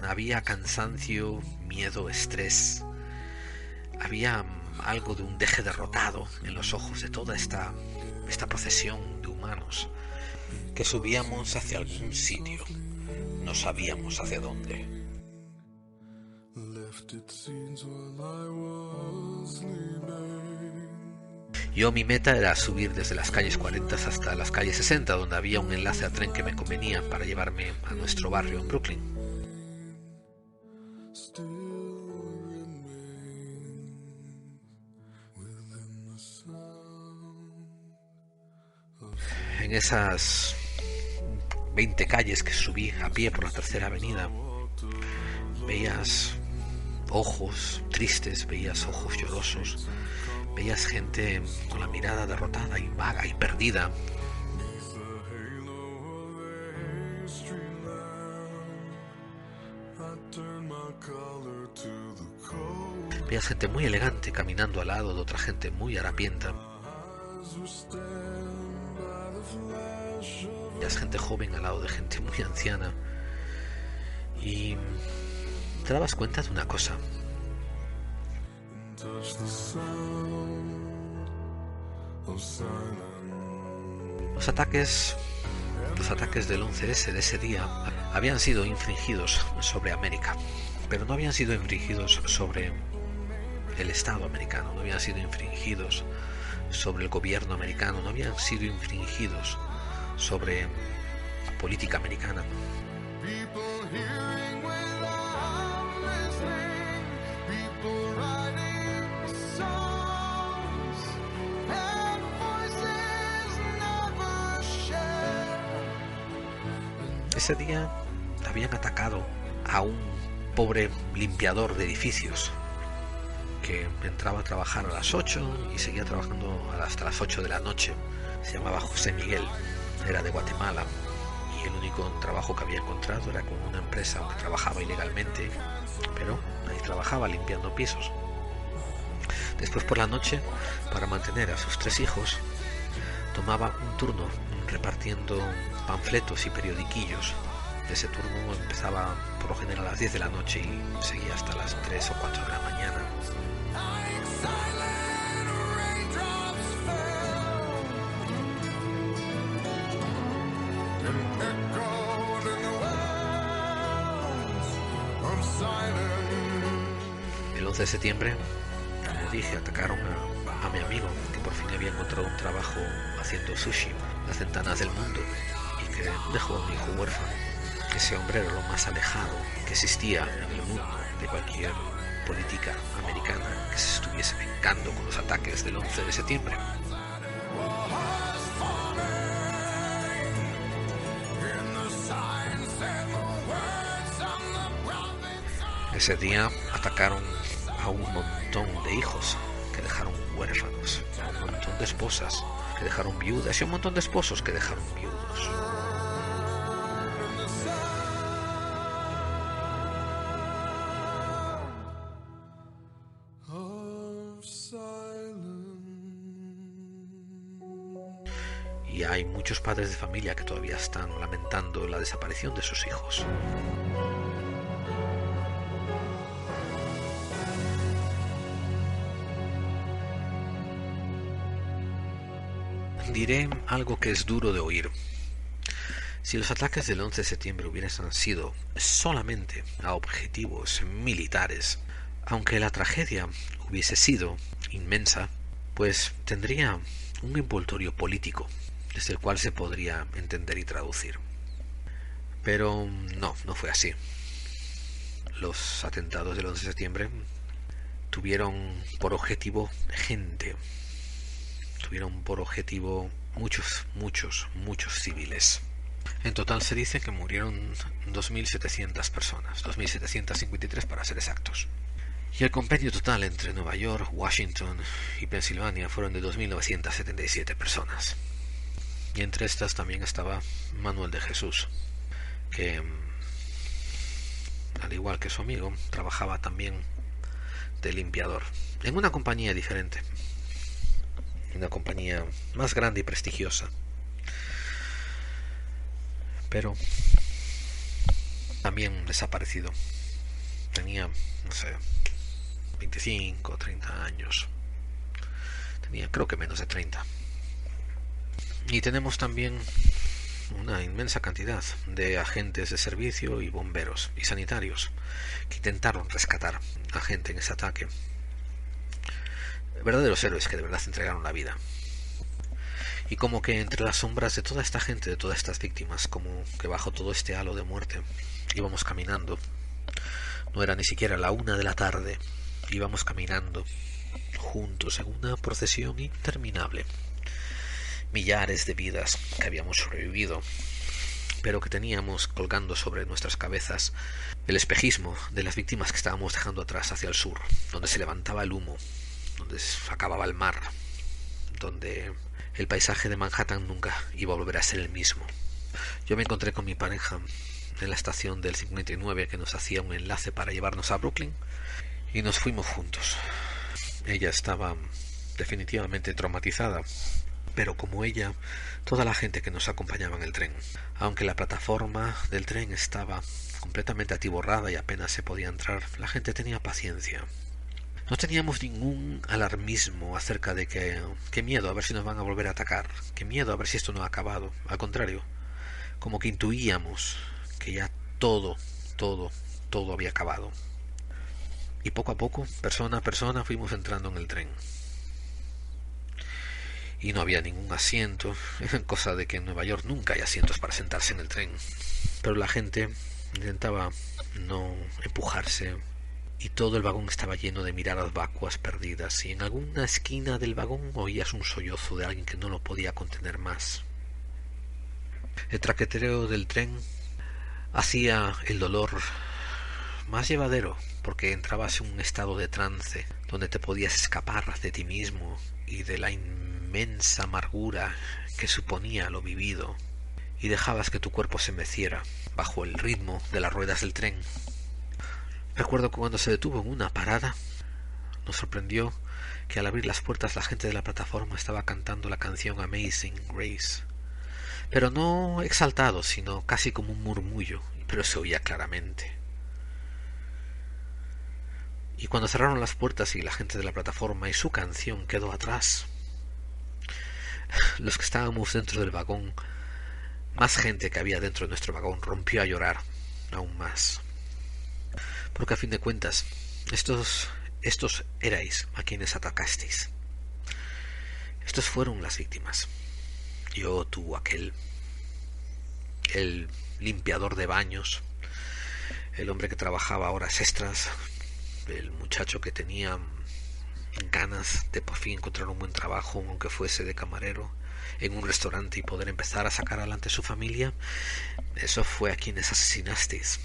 había cansancio, miedo, estrés. Había algo de un deje derrotado en los ojos de toda esta procesión de humanos que subíamos hacia algún sitio. No sabíamos hacia dónde. Mi meta era subir desde las calles 40 hasta las calles 60, donde había un enlace a tren que me convenía para llevarme a nuestro barrio en Brooklyn. En esas 20 calles que subí a pie por la tercera avenida, veías ojos tristes, veías ojos llorosos, veías gente con la mirada derrotada y vaga y perdida. Veías gente muy elegante caminando al lado de otra gente muy harapienta. Veías gente joven al lado de gente muy anciana. Y te dabas cuenta de una cosa. Los ataques del 11S de ese día habían sido infringidos sobre América, pero no habían sido infringidos sobre el Estado americano, no habían sido infringidos sobre el gobierno americano, no habían sido infringidos sobre la política americana. Ese día habían atacado a un pobre limpiador de edificios que entraba a trabajar a las 8 y seguía trabajando hasta las 8 de la noche. Se llamaba José Miguel, era de Guatemala, y el único trabajo que había encontrado era con una empresa donde trabajaba ilegalmente, pero ahí trabajaba limpiando pisos. Después por la noche, para mantener a sus 3 hijos, tomaba un turno repartiendo panfletos y periodiquillos. Ese turno empezaba por lo general a las 10 de la noche y seguía hasta las 3 o 4 de la mañana. El 11 de septiembre, como dije, atacaron a mi amigo, que por fin había encontrado un trabajo haciendo sushi, las ventanas del mundo, y que dejó a un hijo huérfano. Ese hombre era lo más alejado que existía en el mundo de cualquier política americana que se estuviese vengando con los ataques del 11 de septiembre. Ese día atacaron a un montón de hijos que dejaron huérfanos, a un montón de esposas que dejaron viudas y a un montón de esposos que dejaron viudos. Y hay muchos padres de familia que todavía están lamentando la desaparición de sus hijos. Diré algo que es duro de oír. Si los ataques del 11 de septiembre hubiesen sido solamente a objetivos militares, aunque la tragedia hubiese sido inmensa, pues tendría un envoltorio político desde el cual se podría entender y traducir. Pero no fue así. Los atentados del 11 de septiembre tuvieron por objetivo gente. Tuvieron por objetivo muchos civiles. En total se dice que murieron 2.700 personas, 2.753 para ser exactos. Y el compendio total entre Nueva York, Washington y Pensilvania fueron de 2.977 personas. Y entre estas también estaba Manuel de Jesús, que, al igual que su amigo, trabajaba también de limpiador, en una compañía diferente, una compañía más grande y prestigiosa, pero también desaparecido. Tenía, no sé, 25 o 30 años. Tenía, creo que menos de 30. Y tenemos también una inmensa cantidad de agentes de servicio y bomberos y sanitarios que intentaron rescatar a gente en ese ataque. Verdaderos héroes que de verdad entregaron la vida. Y como que entre las sombras de toda esta gente, de todas estas víctimas, como que bajo todo este halo de muerte íbamos caminando. No era ni siquiera la 1 de la tarde. Íbamos caminando juntos en una procesión interminable. Millares de vidas que habíamos sobrevivido, pero que teníamos colgando sobre nuestras cabezas el espejismo de las víctimas que estábamos dejando atrás hacia el sur, donde se levantaba el humo, donde se acababa el mar, donde el paisaje de Manhattan nunca iba a volver a ser el mismo. Yo me encontré con mi pareja en la estación del 59 que nos hacía un enlace para llevarnos a Brooklyn y nos fuimos juntos. Ella estaba definitivamente traumatizada, pero como ella, toda la gente que nos acompañaba en el tren. Aunque la plataforma del tren estaba completamente atiborrada y apenas se podía entrar, la gente tenía paciencia. No teníamos ningún alarmismo acerca de qué miedo a ver si nos van a volver a atacar, qué miedo a ver si esto no ha acabado. Al contrario, como que intuíamos que ya todo había acabado. Y poco a poco, persona a persona, fuimos entrando en el tren. Y no había ningún asiento, cosa de que en Nueva York nunca hay asientos para sentarse en el tren. Pero la gente intentaba no empujarse, y todo el vagón estaba lleno de miradas vacuas perdidas, y en alguna esquina del vagón oías un sollozo de alguien que no lo podía contener más. El traqueteo del tren hacía el dolor más llevadero, porque entrabas en un estado de trance, donde te podías escapar de ti mismo y de la inmensa amargura que suponía lo vivido, y dejabas que tu cuerpo se meciera bajo el ritmo de las ruedas del tren. Recuerdo que cuando se detuvo en una parada, nos sorprendió que al abrir las puertas la gente de la plataforma estaba cantando la canción Amazing Grace, pero no exaltado, sino casi como un murmullo, pero se oía claramente. Y cuando cerraron las puertas y la gente de la plataforma y su canción quedó atrás, los que estábamos dentro del vagón, más gente que había dentro de nuestro vagón, rompió a llorar aún más. Porque a fin de cuentas, estos erais a quienes atacasteis. Estos fueron las víctimas. Yo, tú, aquel, el limpiador de baños, el hombre que trabajaba horas extras, el muchacho que tenía ganas de por fin encontrar un buen trabajo, aunque fuese de camarero, en un restaurante y poder empezar a sacar adelante su familia, eso fue a quienes asesinasteis.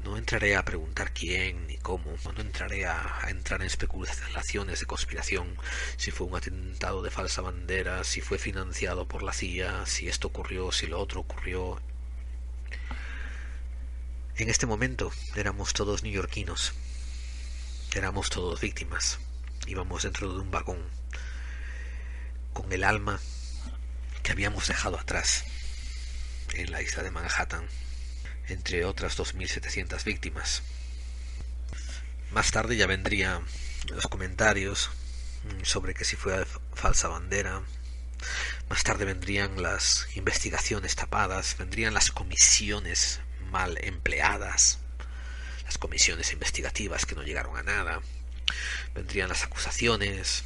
No entraré a preguntar quién ni cómo, no entraré a entrar en especulaciones de conspiración, si fue un atentado de falsa bandera, si fue financiado por la CIA, si esto ocurrió, si lo otro ocurrió. En este momento éramos todos neoyorquinos, éramos todos víctimas, íbamos dentro de un vagón con el alma que habíamos dejado atrás en la isla de Manhattan, entre otras 2.700 víctimas. Más tarde ya vendrían los comentarios sobre que si fue falsa bandera. Más tarde vendrían las investigaciones tapadas, vendrían las comisiones mal empleadas, las comisiones investigativas que no llegaron a nada, vendrían las acusaciones,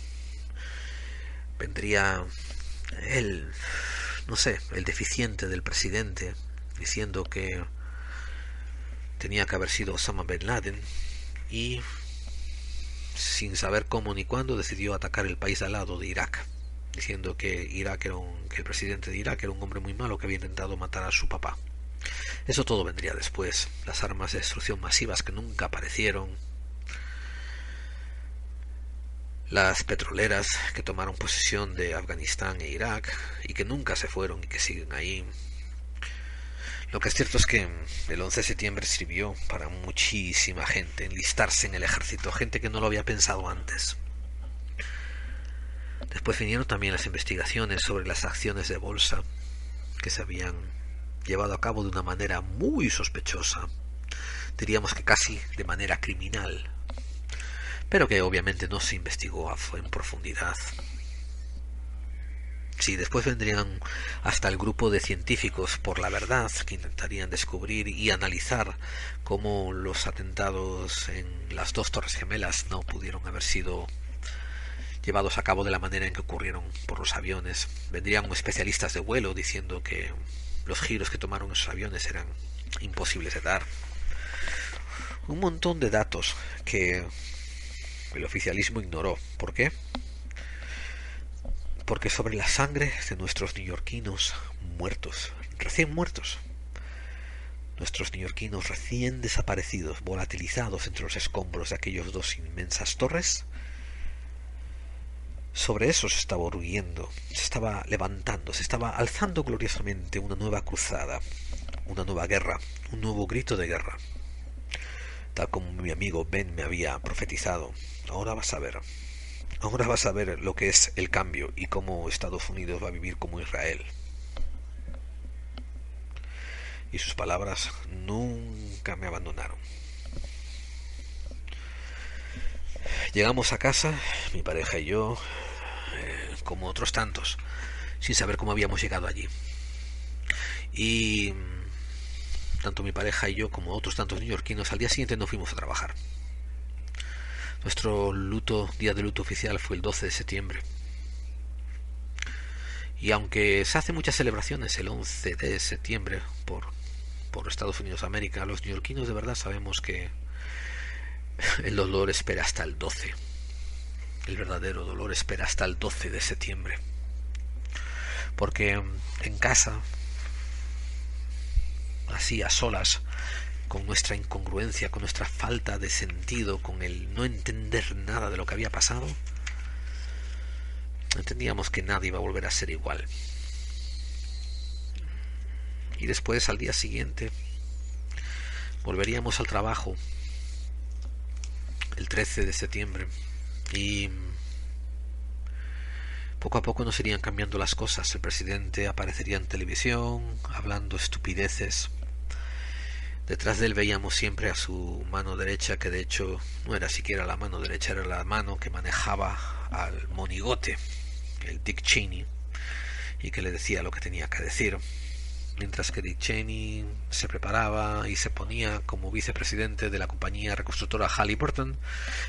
vendría el deficiente del presidente diciendo que tenía que haber sido Osama Bin Laden, y sin saber cómo ni cuándo decidió atacar el país al lado de Irak, diciendo que el presidente de Irak era un hombre muy malo que había intentado matar a su papá. Eso todo vendría después, las armas de destrucción masivas que nunca aparecieron, las petroleras que tomaron posesión de Afganistán e Irak y que nunca se fueron y que siguen ahí. Lo que es cierto es que el 11 de septiembre sirvió para muchísima gente enlistarse en el ejército, gente que no lo había pensado antes. Después vinieron también las investigaciones sobre las acciones de bolsa que se habían llevado a cabo de una manera muy sospechosa, diríamos que casi de manera criminal, pero que obviamente no se investigó en profundidad. Sí, después vendrían hasta el grupo de científicos por la verdad que intentarían descubrir y analizar cómo los atentados en las dos Torres Gemelas no pudieron haber sido llevados a cabo de la manera en que ocurrieron por los aviones. Vendrían especialistas de vuelo diciendo que los giros que tomaron esos aviones eran imposibles de dar. Un montón de datos que el oficialismo ignoró. ¿Por qué? Porque sobre la sangre de nuestros neoyorquinos muertos, recién muertos, nuestros neoyorquinos recién desaparecidos, volatilizados entre los escombros de aquellos dos inmensas torres, sobre eso se estaba orgulliendo, se estaba levantando, se estaba alzando gloriosamente una nueva cruzada, una nueva guerra, un nuevo grito de guerra. Tal como mi amigo Ben me había profetizado, ahora vas a ver lo que es el cambio y cómo Estados Unidos va a vivir como Israel. Y sus palabras nunca me abandonaron. Llegamos a casa, mi pareja y yo, como otros tantos, sin saber cómo habíamos llegado allí. Y tanto mi pareja y yo como otros tantos neoyorquinos al día siguiente no fuimos a trabajar. Nuestro día de luto oficial fue el 12 de septiembre. Y aunque se hacen muchas celebraciones el 11 de septiembre por Estados Unidos de América, los neoyorquinos de verdad sabemos que el dolor espera hasta el 12. El verdadero dolor espera hasta el 12 de septiembre. Porque en casa, así a solas, con nuestra incongruencia, con nuestra falta de sentido, con el no entender nada de lo que había pasado, entendíamos que nada iba a volver a ser igual. Y después, al día siguiente, volveríamos al trabajo el 13 de septiembre y poco a poco nos irían cambiando las cosas. El presidente aparecería en televisión hablando estupideces. Detrás de él veíamos siempre a su mano derecha, que de hecho no era siquiera la mano derecha, era la mano que manejaba al monigote, el Dick Cheney, y que le decía lo que tenía que decir. Mientras que Dick Cheney se preparaba y se ponía como vicepresidente de la compañía reconstructora Halliburton,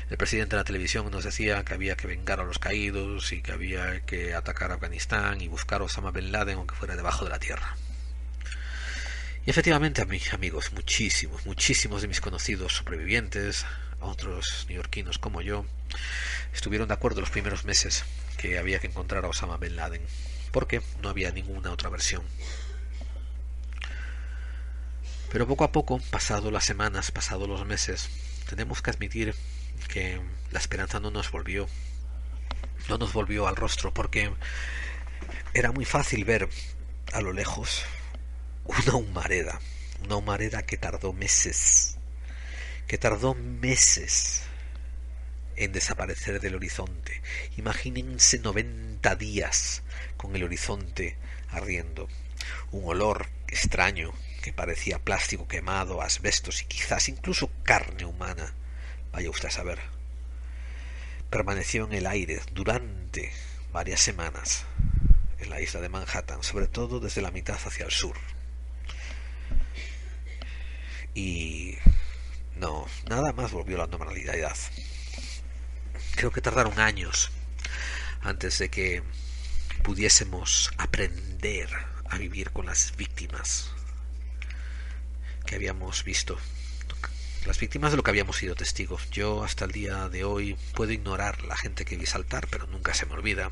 el presidente de la televisión nos decía que había que vengar a los caídos y que había que atacar a Afganistán y buscar a Osama Bin Laden aunque fuera debajo de la tierra. Y efectivamente, a mis amigos, muchísimos de mis conocidos sobrevivientes otros neoyorquinos como yo, estuvieron de acuerdo los primeros meses que había que encontrar a Osama Bin Laden, porque no había ninguna otra versión. Pero poco a poco, pasado las semanas, pasado los meses, tenemos que admitir que la esperanza no nos volvió al rostro, porque era muy fácil ver a lo lejos una humareda que tardó meses en desaparecer del horizonte. Imagínense 90 días con el horizonte ardiendo, un olor extraño que parecía plástico quemado, asbestos y quizás incluso carne humana, vaya usted a saber. Permaneció en el aire durante varias semanas en la isla de Manhattan, sobre todo desde la mitad hacia el sur. Y no, nada más volvió a la normalidad. Creo que tardaron años antes de que pudiésemos aprender a vivir con las víctimas que habíamos visto, las víctimas de lo que habíamos sido testigos. Yo hasta el día de hoy puedo ignorar la gente que vi saltar, pero nunca se me olvida.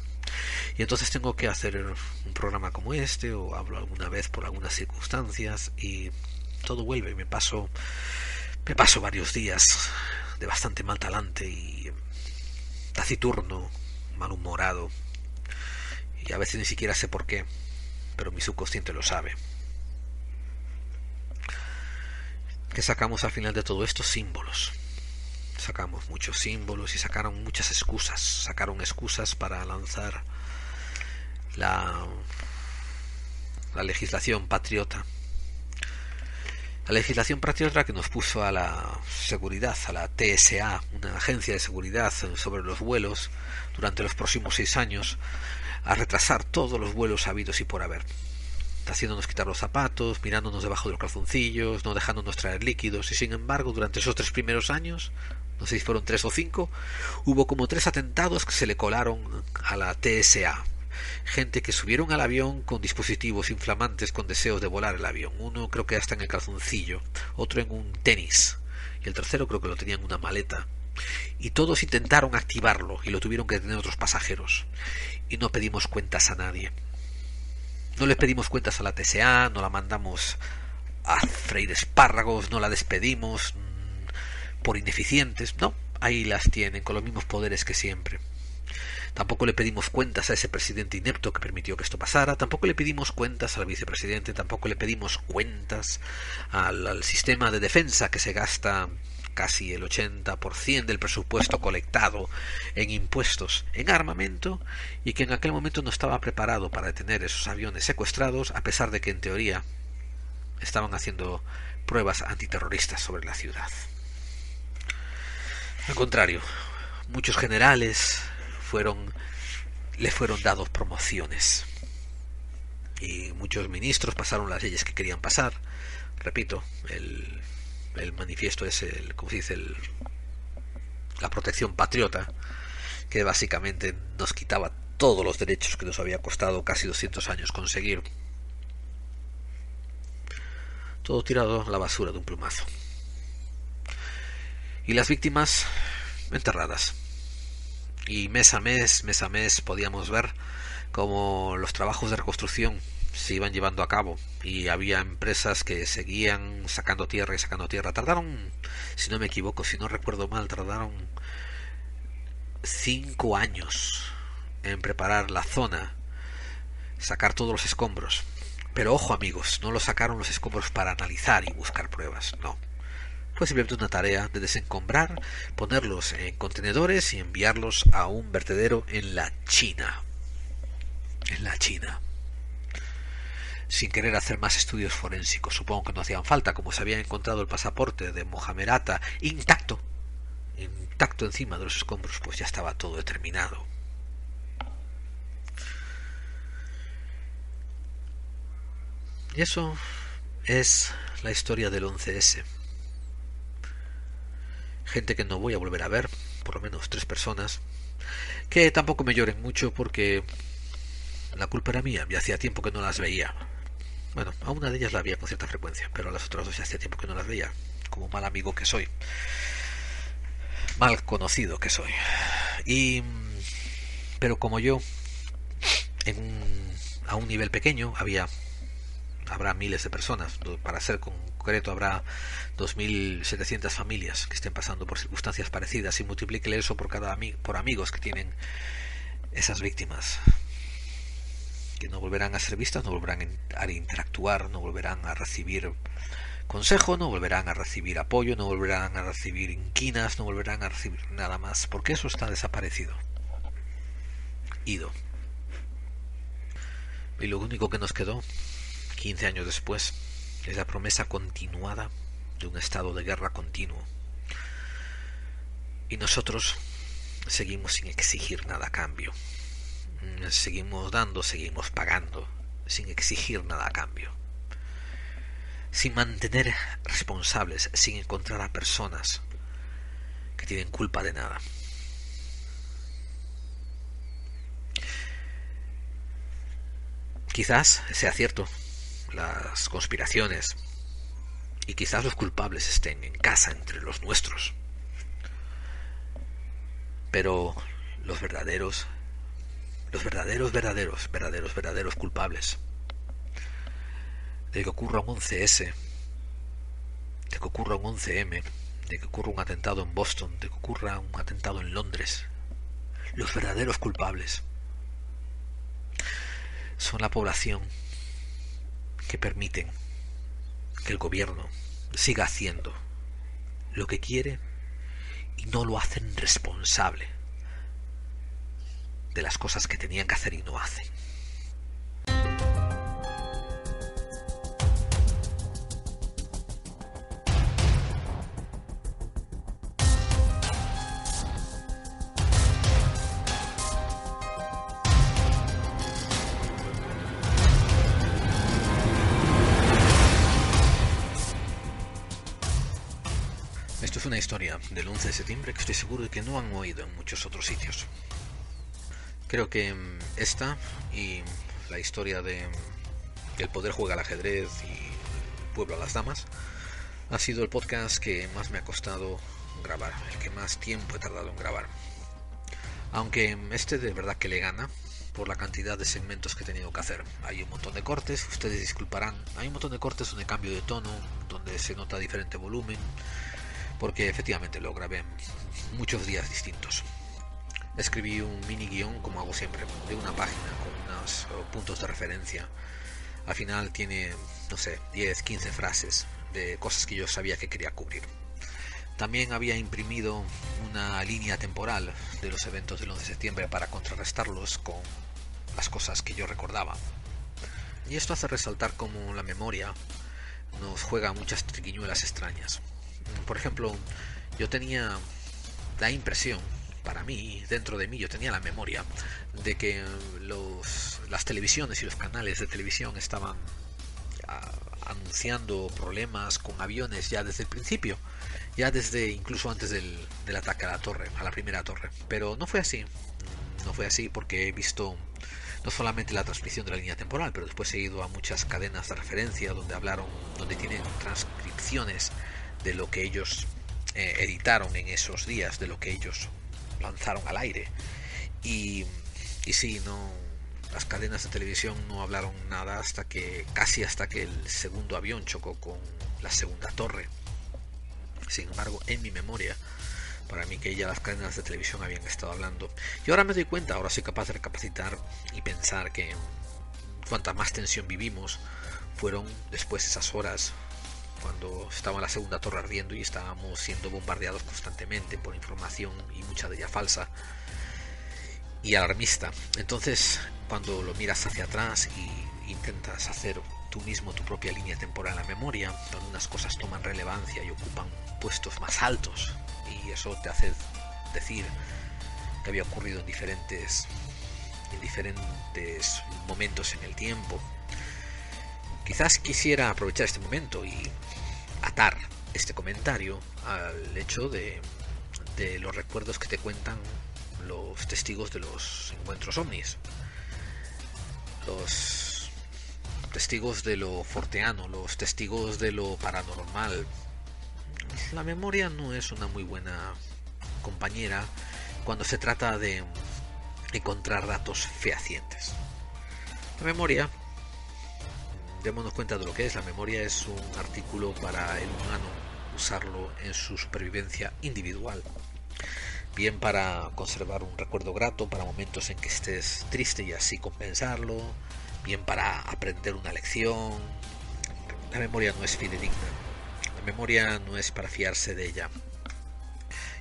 Y entonces tengo que hacer un programa como este, o hablo alguna vez por algunas circunstancias, y todo vuelve. Me paso varios días de bastante mal talante y taciturno, malhumorado, y a veces ni siquiera sé por qué, pero mi subconsciente lo sabe. ¿Qué sacamos al final de todo esto? Símbolos. Sacamos muchos símbolos y sacaron muchas excusas. Sacaron excusas para lanzar la legislación patriota. La legislación patriota que nos puso a la seguridad, a la TSA, una agencia de seguridad sobre los vuelos durante los próximos 6 años, a retrasar todos los vuelos habidos y por haber, haciéndonos quitar los zapatos, mirándonos debajo de los calzoncillos, no dejándonos traer líquidos. Y sin embargo, durante esos 3 primeros años, no sé si fueron 3 o 5, hubo como 3 atentados que se le colaron a la TSA. Gente que subieron al avión con dispositivos inflamantes con deseos de volar el avión. Uno creo que hasta en el calzoncillo, otro en un tenis, y el tercero creo que lo tenía en una maleta. Y todos intentaron activarlo y lo tuvieron que detener otros pasajeros. Y no pedimos cuentas a nadie. No le pedimos cuentas a la TSA, no la mandamos a freír espárragos, no la despedimos por ineficientes. No, ahí las tienen con los mismos poderes que siempre. Tampoco le pedimos cuentas a ese presidente inepto que permitió que esto pasara, tampoco le pedimos cuentas al vicepresidente, tampoco le pedimos cuentas al sistema de defensa que se gasta casi el 80% del presupuesto colectado en impuestos, en armamento, y que en aquel momento no estaba preparado para detener esos aviones secuestrados, a pesar de que en teoría estaban haciendo pruebas antiterroristas sobre la ciudad. Al contrario, muchos generales le fueron dados promociones y muchos ministros pasaron las leyes que querían pasar. Repito, el manifiesto es ¿cómo se dice? La protección patriota, que básicamente nos quitaba todos los derechos que nos había costado casi 200 años conseguir. Todo tirado a la basura de un plumazo. Y las víctimas enterradas. Y mes a mes podíamos ver cómo los trabajos de reconstrucción se iban llevando a cabo y había empresas que seguían sacando tierra y sacando tierra. Tardaron, si no me equivoco, si no recuerdo mal, tardaron 5 años en preparar la zona, sacar todos los escombros. Pero ojo amigos, no lo sacaron los escombros para analizar y buscar pruebas, no. Fue simplemente una tarea de desencombrar, ponerlos en contenedores y enviarlos a un vertedero en la China. En la China. Sin querer hacer más estudios forensicos. Supongo que no hacían falta, como se había encontrado el pasaporte de Mohamed Atta intacto encima de los escombros, pues ya estaba todo determinado. Y eso es la historia del 11S. Gente que no voy a volver a ver, por lo menos 3 personas, que tampoco me lloren mucho porque la culpa era mía, ya hacía tiempo que no las veía. Bueno, a una de ellas la veía con cierta frecuencia, pero a las otras 2 ya hacía tiempo que no las veía, como mal amigo que soy. mal conocido que soy. Y pero como yo, a un nivel pequeño habrá miles de personas. Para ser concreto, habrá 2.700 familias que estén pasando por circunstancias parecidas, y multiplíquele eso por amigos que tienen esas víctimas, que no volverán a ser vistas, no volverán a interactuar, no volverán a recibir consejo, no volverán a recibir apoyo, no volverán a recibir inquinas, no volverán a recibir nada más, porque eso está desaparecido, ido. Y lo único que nos quedó 15 años después es la promesa continuada de un estado de guerra continuo. Y nosotros seguimos sin exigir nada a cambio. Seguimos dando, seguimos pagando, sin exigir nada a cambio. Sin mantener responsables, sin encontrar a personas que tienen culpa de nada. Quizás sea cierto, las conspiraciones, y quizás los culpables estén en casa entre los nuestros, pero los verdaderos culpables de que ocurra un 11S, de que ocurra un 11M, de que ocurra un atentado en Boston, de que ocurra un atentado en Londres, los verdaderos culpables son la población que permiten que el gobierno siga haciendo lo que quiere y no lo hacen responsable de las cosas que tenían que hacer y no hacen. Esto es una historia del 11 de septiembre que estoy seguro de que no han oído en muchos otros sitios. Creo que esta y la historia de El poder juega al ajedrez y Pueblo a las damas ha sido el podcast que más me ha costado grabar, el que más tiempo he tardado en grabar. Aunque este de verdad que le gana por la cantidad de segmentos que he tenido que hacer. Hay un montón de cortes, ustedes disculparán, hay un montón de cortes donde cambio de tono, donde se nota diferente volumen, porque efectivamente lo grabé en muchos días distintos. Escribí un mini guión, como hago siempre, de una página con unos puntos de referencia. Al final tiene, no sé, 10, 15 frases de cosas que yo sabía que quería cubrir. También había imprimido una línea temporal de los eventos del 11 de septiembre para contrarrestarlos con las cosas que yo recordaba. Y esto hace resaltar cómo la memoria nos juega muchas triquiñuelas extrañas. Por ejemplo, yo tenía la impresión, para mí, dentro de mí, yo tenía la memoria de que las televisiones y los canales de televisión estaban anunciando problemas con aviones ya desde el principio, ya desde incluso antes del ataque a la torre, a la primera torre. Pero no fue así, porque he visto no solamente la transmisión de la línea temporal, pero después he ido a muchas cadenas de referencia donde tienen transcripciones de lo que ellos editaron en esos días, de lo que ellos lanzaron al aire. Y sí, las cadenas de televisión no hablaron nada casi hasta que el segundo avión chocó con la segunda torre. Sin embargo, en mi memoria, para mí que ya las cadenas de televisión habían estado hablando. Y ahora me doy cuenta, ahora soy capaz de recapacitar y pensar que cuanta más tensión vivimos fueron después esas horas cuando estaba la segunda torre ardiendo y estábamos siendo bombardeados constantemente por información, y mucha de ella falsa y alarmista. Entonces, cuando lo miras hacia atrás y intentas hacer tú mismo tu propia línea temporal en la memoria, donde unas cosas toman relevancia y ocupan puestos más altos, y eso te hace decir que había ocurrido en diferentes momentos en el tiempo. Quizás quisiera aprovechar este momento y atar este comentario al hecho de los recuerdos que te cuentan los testigos de los encuentros ovnis, los testigos de lo forteano, los testigos de lo paranormal. La memoria no es una muy buena compañera cuando se trata de encontrar datos fehacientes. La memoria, démonos cuenta de lo que es. La memoria es un artículo para el humano usarlo en su supervivencia individual, bien para conservar un recuerdo grato para momentos en que estés triste y así compensarlo, bien para aprender una lección. La memoria no es fidedigna, la memoria no es para fiarse de ella.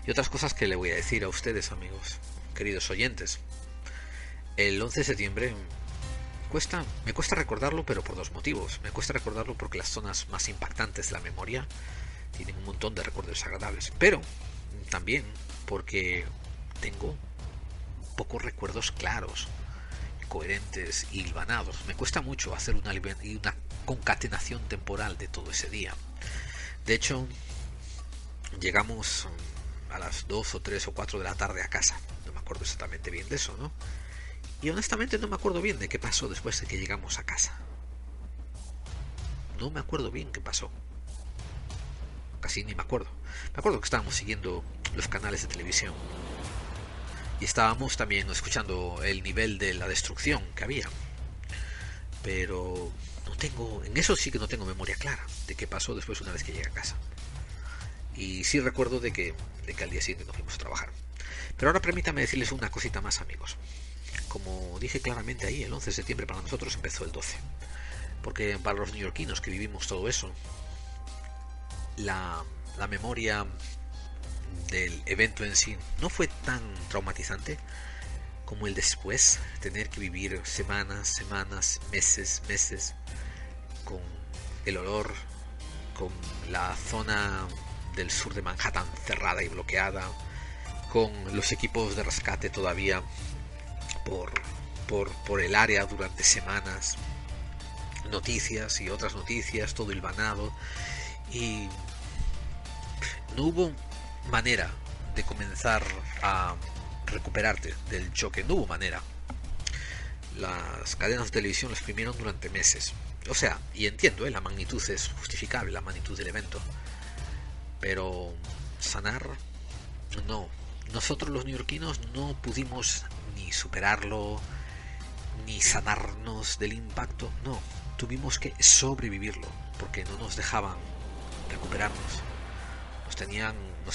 Y otras cosas que le voy a decir a ustedes, amigos, queridos oyentes. El 11 de septiembre me cuesta recordarlo, pero por dos motivos. Me cuesta recordarlo porque las zonas más impactantes de la memoria tienen un montón de recuerdos agradables, pero también porque tengo pocos recuerdos claros, coherentes y hilvanados. Me cuesta mucho hacer una concatenación temporal de todo ese día. De hecho, llegamos a las 2 o 3 o 4 de la tarde a casa. No me acuerdo exactamente bien de eso, ¿no? Y honestamente no me acuerdo bien de qué pasó después de que llegamos a casa. No me acuerdo bien qué pasó. Casi ni me acuerdo. Me acuerdo que estábamos siguiendo los canales de televisión. Y estábamos también escuchando el nivel de la destrucción que había. Pero no tengo... En eso sí que no tengo memoria clara de qué pasó después una vez que llegué a casa. Y sí recuerdo de que al día siguiente nos fuimos a trabajar. Pero ahora permítame decirles una cosita más, amigos. Como dije claramente ahí, el 11 de septiembre para nosotros empezó el 12. Porque para los neoyorquinos que vivimos todo eso, la memoria del evento en sí no fue tan traumatizante como el después, tener que vivir semanas, meses con el olor, con la zona del sur de Manhattan cerrada y bloqueada, con los equipos de rescate todavía por el área durante semanas, noticias y otras noticias, todo hilvanado, y no hubo manera de comenzar a recuperarte del choque, no hubo manera. Las cadenas de televisión lo exprimieron durante meses. O sea, y entiendo, la magnitud es justificable, la magnitud del evento, pero sanar, no. Nosotros los neoyorquinos no pudimos ni superarlo, ni sanarnos del impacto, no. Tuvimos que sobrevivirlo, porque no nos dejaban recuperarnos. Nos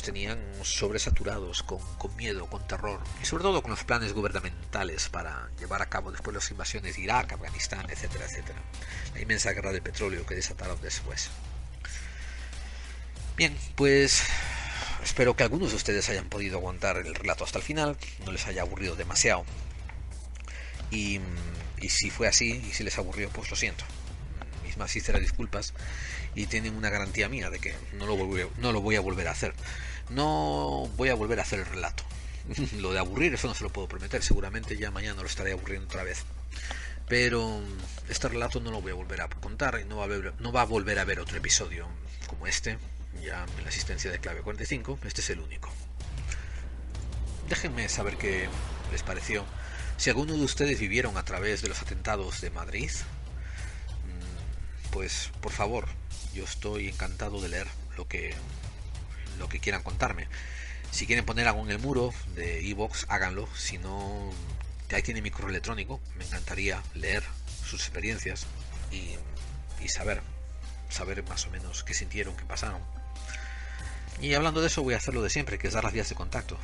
tenían sobresaturados con miedo, con terror, y sobre todo con los planes gubernamentales para llevar a cabo después las invasiones de Irak, Afganistán, etcétera, etcétera. La inmensa guerra del petróleo que desataron después. Bien, pues espero que algunos de ustedes hayan podido aguantar el relato hasta el final, no les haya aburrido demasiado. Y si fue así, y si les aburrió, pues lo siento. Mis más sinceras disculpas, y tienen una garantía mía de que no lo voy a volver a hacer. No voy a volver a hacer el relato. Lo de aburrir, eso no se lo puedo prometer. Seguramente ya mañana lo estaré aburriendo otra vez. Pero este relato no lo voy a volver a contar, y no va a volver a haber otro episodio como este. Ya en la asistencia de Clave 45, este es el único. Déjenme saber qué les pareció. Si alguno de ustedes vivieron a través de los atentados de Madrid, pues por favor, yo estoy encantado de leer lo que quieran contarme. Si quieren poner algo en el muro de iVoox, háganlo. Si no, ahí tiene mi correo electrónico. Me encantaría leer sus experiencias y saber más o menos qué sintieron, qué pasaron. Y hablando de eso, voy a hacer lo de siempre, que es dar las vías de contacto.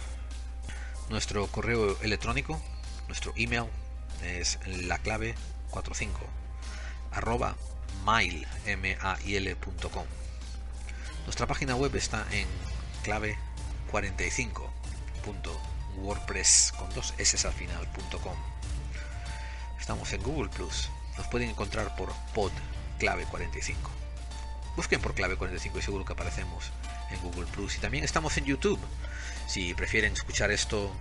Nuestro correo electrónico, nuestro email es laclave45 @mail.com. Nuestra página web está en clave45.wordpress con 2 s al final.com. Estamos en Google Plus. Nos pueden encontrar por podclave45. Busquen por Clave 45 y seguro que aparecemos en Google Plus. Y también estamos en YouTube. Si prefieren escuchar esto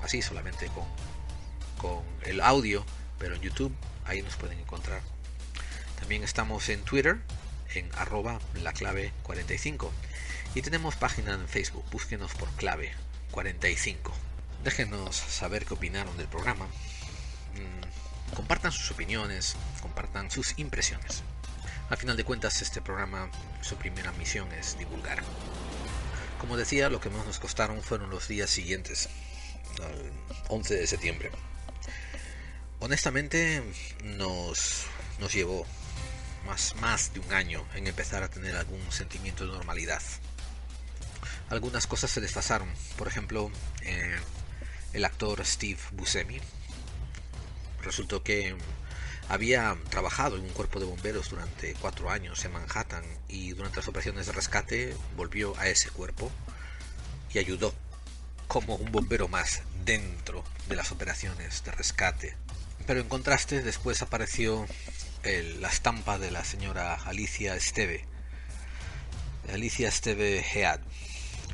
así, solamente con el audio, pero en YouTube, ahí nos pueden encontrar. También estamos en Twitter, en @laclave45. Y tenemos página en Facebook. Búsquenos por Clave 45. Déjenos saber qué opinaron del programa. Compartan sus opiniones, compartan sus impresiones. Al final de cuentas, este programa, su primera misión es divulgar. Como decía, lo que más nos costaron fueron los días siguientes, al 11 de septiembre. Honestamente, nos llevó más de un año en empezar a tener algún sentimiento de normalidad. Algunas cosas se desfasaron. Por ejemplo, el actor Steve Buscemi resultó que había trabajado en un cuerpo de bomberos durante 4 años en Manhattan y durante las operaciones de rescate volvió a ese cuerpo y ayudó como un bombero más dentro de las operaciones de rescate. Pero en contraste después apareció la estampa de la señora Alicia Esteve Head,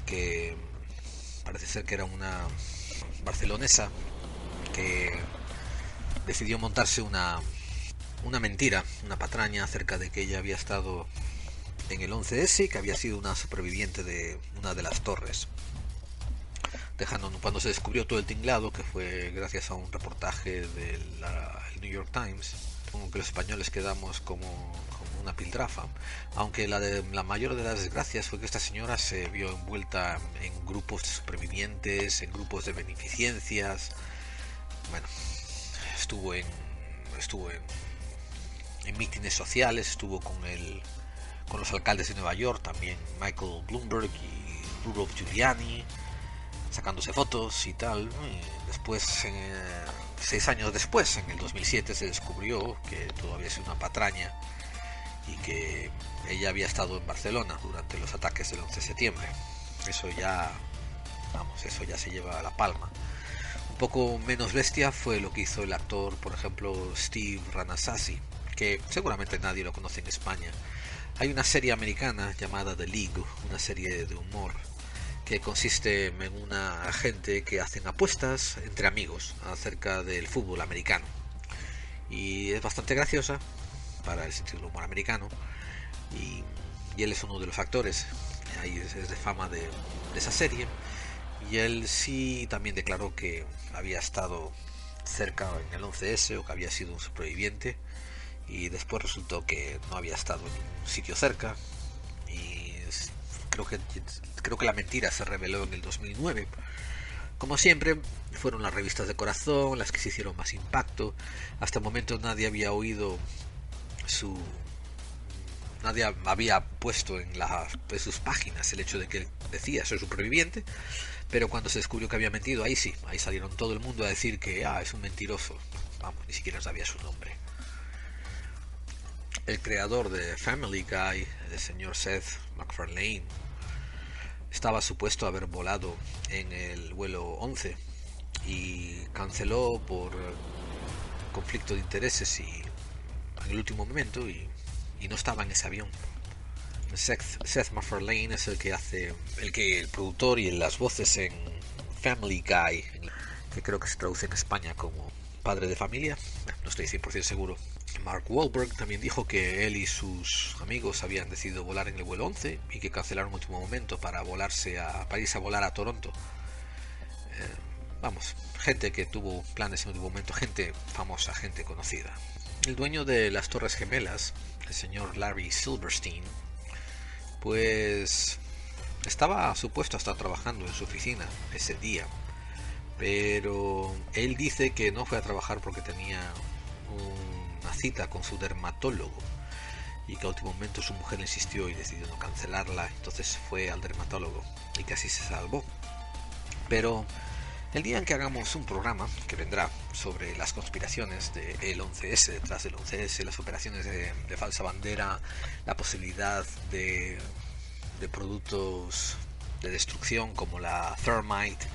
que parece ser que era una barcelonesa que decidió montarse una mentira, una patraña acerca de que ella había estado en el 11S y que había sido una superviviente de una de las torres. Dejando, cuando se descubrió todo el tinglado, que fue gracias a un reportaje del New York Times, supongo que los españoles quedamos como una piltrafa, aunque la mayor de las desgracias fue que esta señora se vio envuelta en grupos de supervivientes, en grupos de beneficencias. Bueno, estuvo en mítines sociales, estuvo con los alcaldes de Nueva York, también Michael Bloomberg y Rudolph Giuliani, sacándose fotos y tal. Y después, 6 años después, en el 2007, se descubrió que todo había sido una patraña y que ella había estado en Barcelona durante los ataques del 11 de septiembre. Eso ya se lleva a la palma. Un poco menos bestia fue lo que hizo el actor, por ejemplo, Steve Rannazzisi, que seguramente nadie lo conoce en España. Hay una serie americana llamada The League, una serie de humor que consiste en una gente que hacen apuestas entre amigos acerca del fútbol americano, y es bastante graciosa para el sentido del humor americano, y él es uno de los actores, ahí es de fama de esa serie, y él sí también declaró que había estado cerca en el 11S o que había sido un superviviente, y después resultó que no había estado en un sitio cerca, y creo que la mentira se reveló en el 2009. Como siempre, fueron las revistas de corazón las que se hicieron más impacto. Hasta el momento nadie había oído nadie había puesto en sus páginas el hecho de que él decía ser superviviente, pero cuando se descubrió que había mentido, ahí sí, ahí salieron todo el mundo a decir que es un mentiroso. Vamos, ni siquiera sabía su nombre. El creador de Family Guy, el señor Seth MacFarlane, estaba supuesto a haber volado en el vuelo 11 y canceló por conflicto de intereses y en el último momento, y no estaba en ese avión. Seth MacFarlane es el productor y las voces en Family Guy, que creo que se traduce en España como padre de familia, no estoy 100% seguro. Mark Wahlberg también dijo que él y sus amigos habían decidido volar en el vuelo 11 y que cancelaron en último momento para irse a volar a Toronto. Vamos, gente que tuvo planes en último momento, gente famosa, gente conocida. El dueño de las Torres Gemelas, el señor Larry Silverstein, pues estaba supuesto a estar trabajando en su oficina ese día, pero él dice que no fue a trabajar porque tenía una cita con su dermatólogo y que a último momento su mujer le insistió y decidió no cancelarla, entonces fue al dermatólogo y casi se salvó. Pero el día en que hagamos un programa que vendrá sobre las conspiraciones del 11S, detrás del 11S, las operaciones de falsa bandera, la posibilidad de productos de destrucción como la Thermite,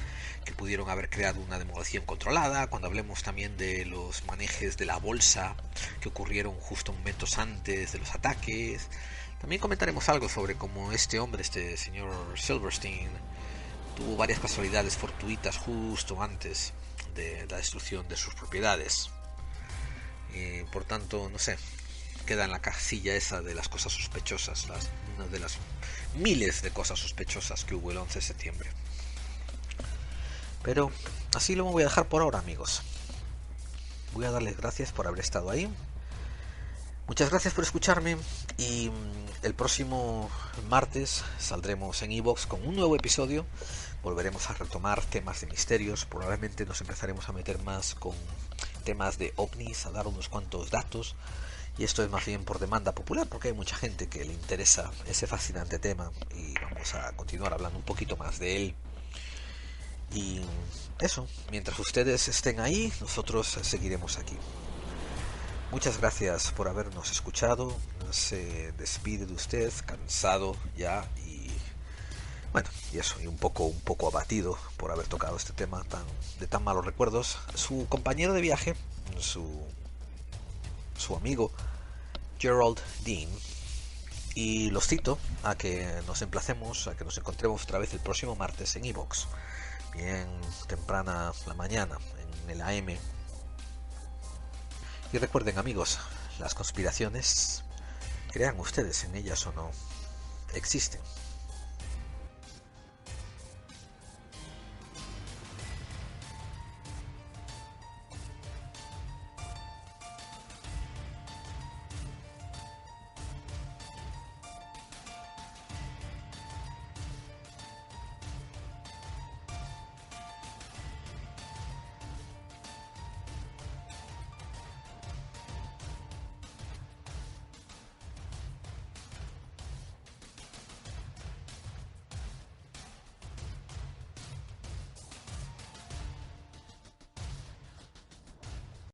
que pudieron haber creado una demolición controlada, cuando hablemos también de los manejes de la bolsa que ocurrieron justo momentos antes de los ataques, también comentaremos algo sobre cómo este señor Silverstein, tuvo varias casualidades fortuitas justo antes de la destrucción de sus propiedades. Por tanto, no sé, queda en la casilla esa de las cosas sospechosas, una de las miles de cosas sospechosas que hubo el 11 de septiembre. Pero así lo voy a dejar por ahora, amigos. Voy a darles gracias por haber estado ahí. Muchas gracias por escucharme y el próximo martes saldremos en iVoox con un nuevo episodio. Volveremos a retomar temas de misterios, probablemente nos empezaremos a meter más con temas de ovnis, a dar unos cuantos datos, y esto es más bien por demanda popular porque hay mucha gente que le interesa ese fascinante tema y vamos a continuar hablando un poquito más de él. Y eso, mientras ustedes estén ahí, nosotros seguiremos aquí. Muchas gracias por habernos escuchado. Se despide de usted, cansado ya y bueno, y eso, y un poco abatido por haber tocado este tema de tan malos recuerdos. Su compañero de viaje, su amigo Gerald Dean, y los cito a que nos emplacemos, a que nos encontremos otra vez el próximo martes en iVoox, bien temprana la mañana, en el AM. Y recuerden, amigos, las conspiraciones, crean ustedes en ellas o no, existen.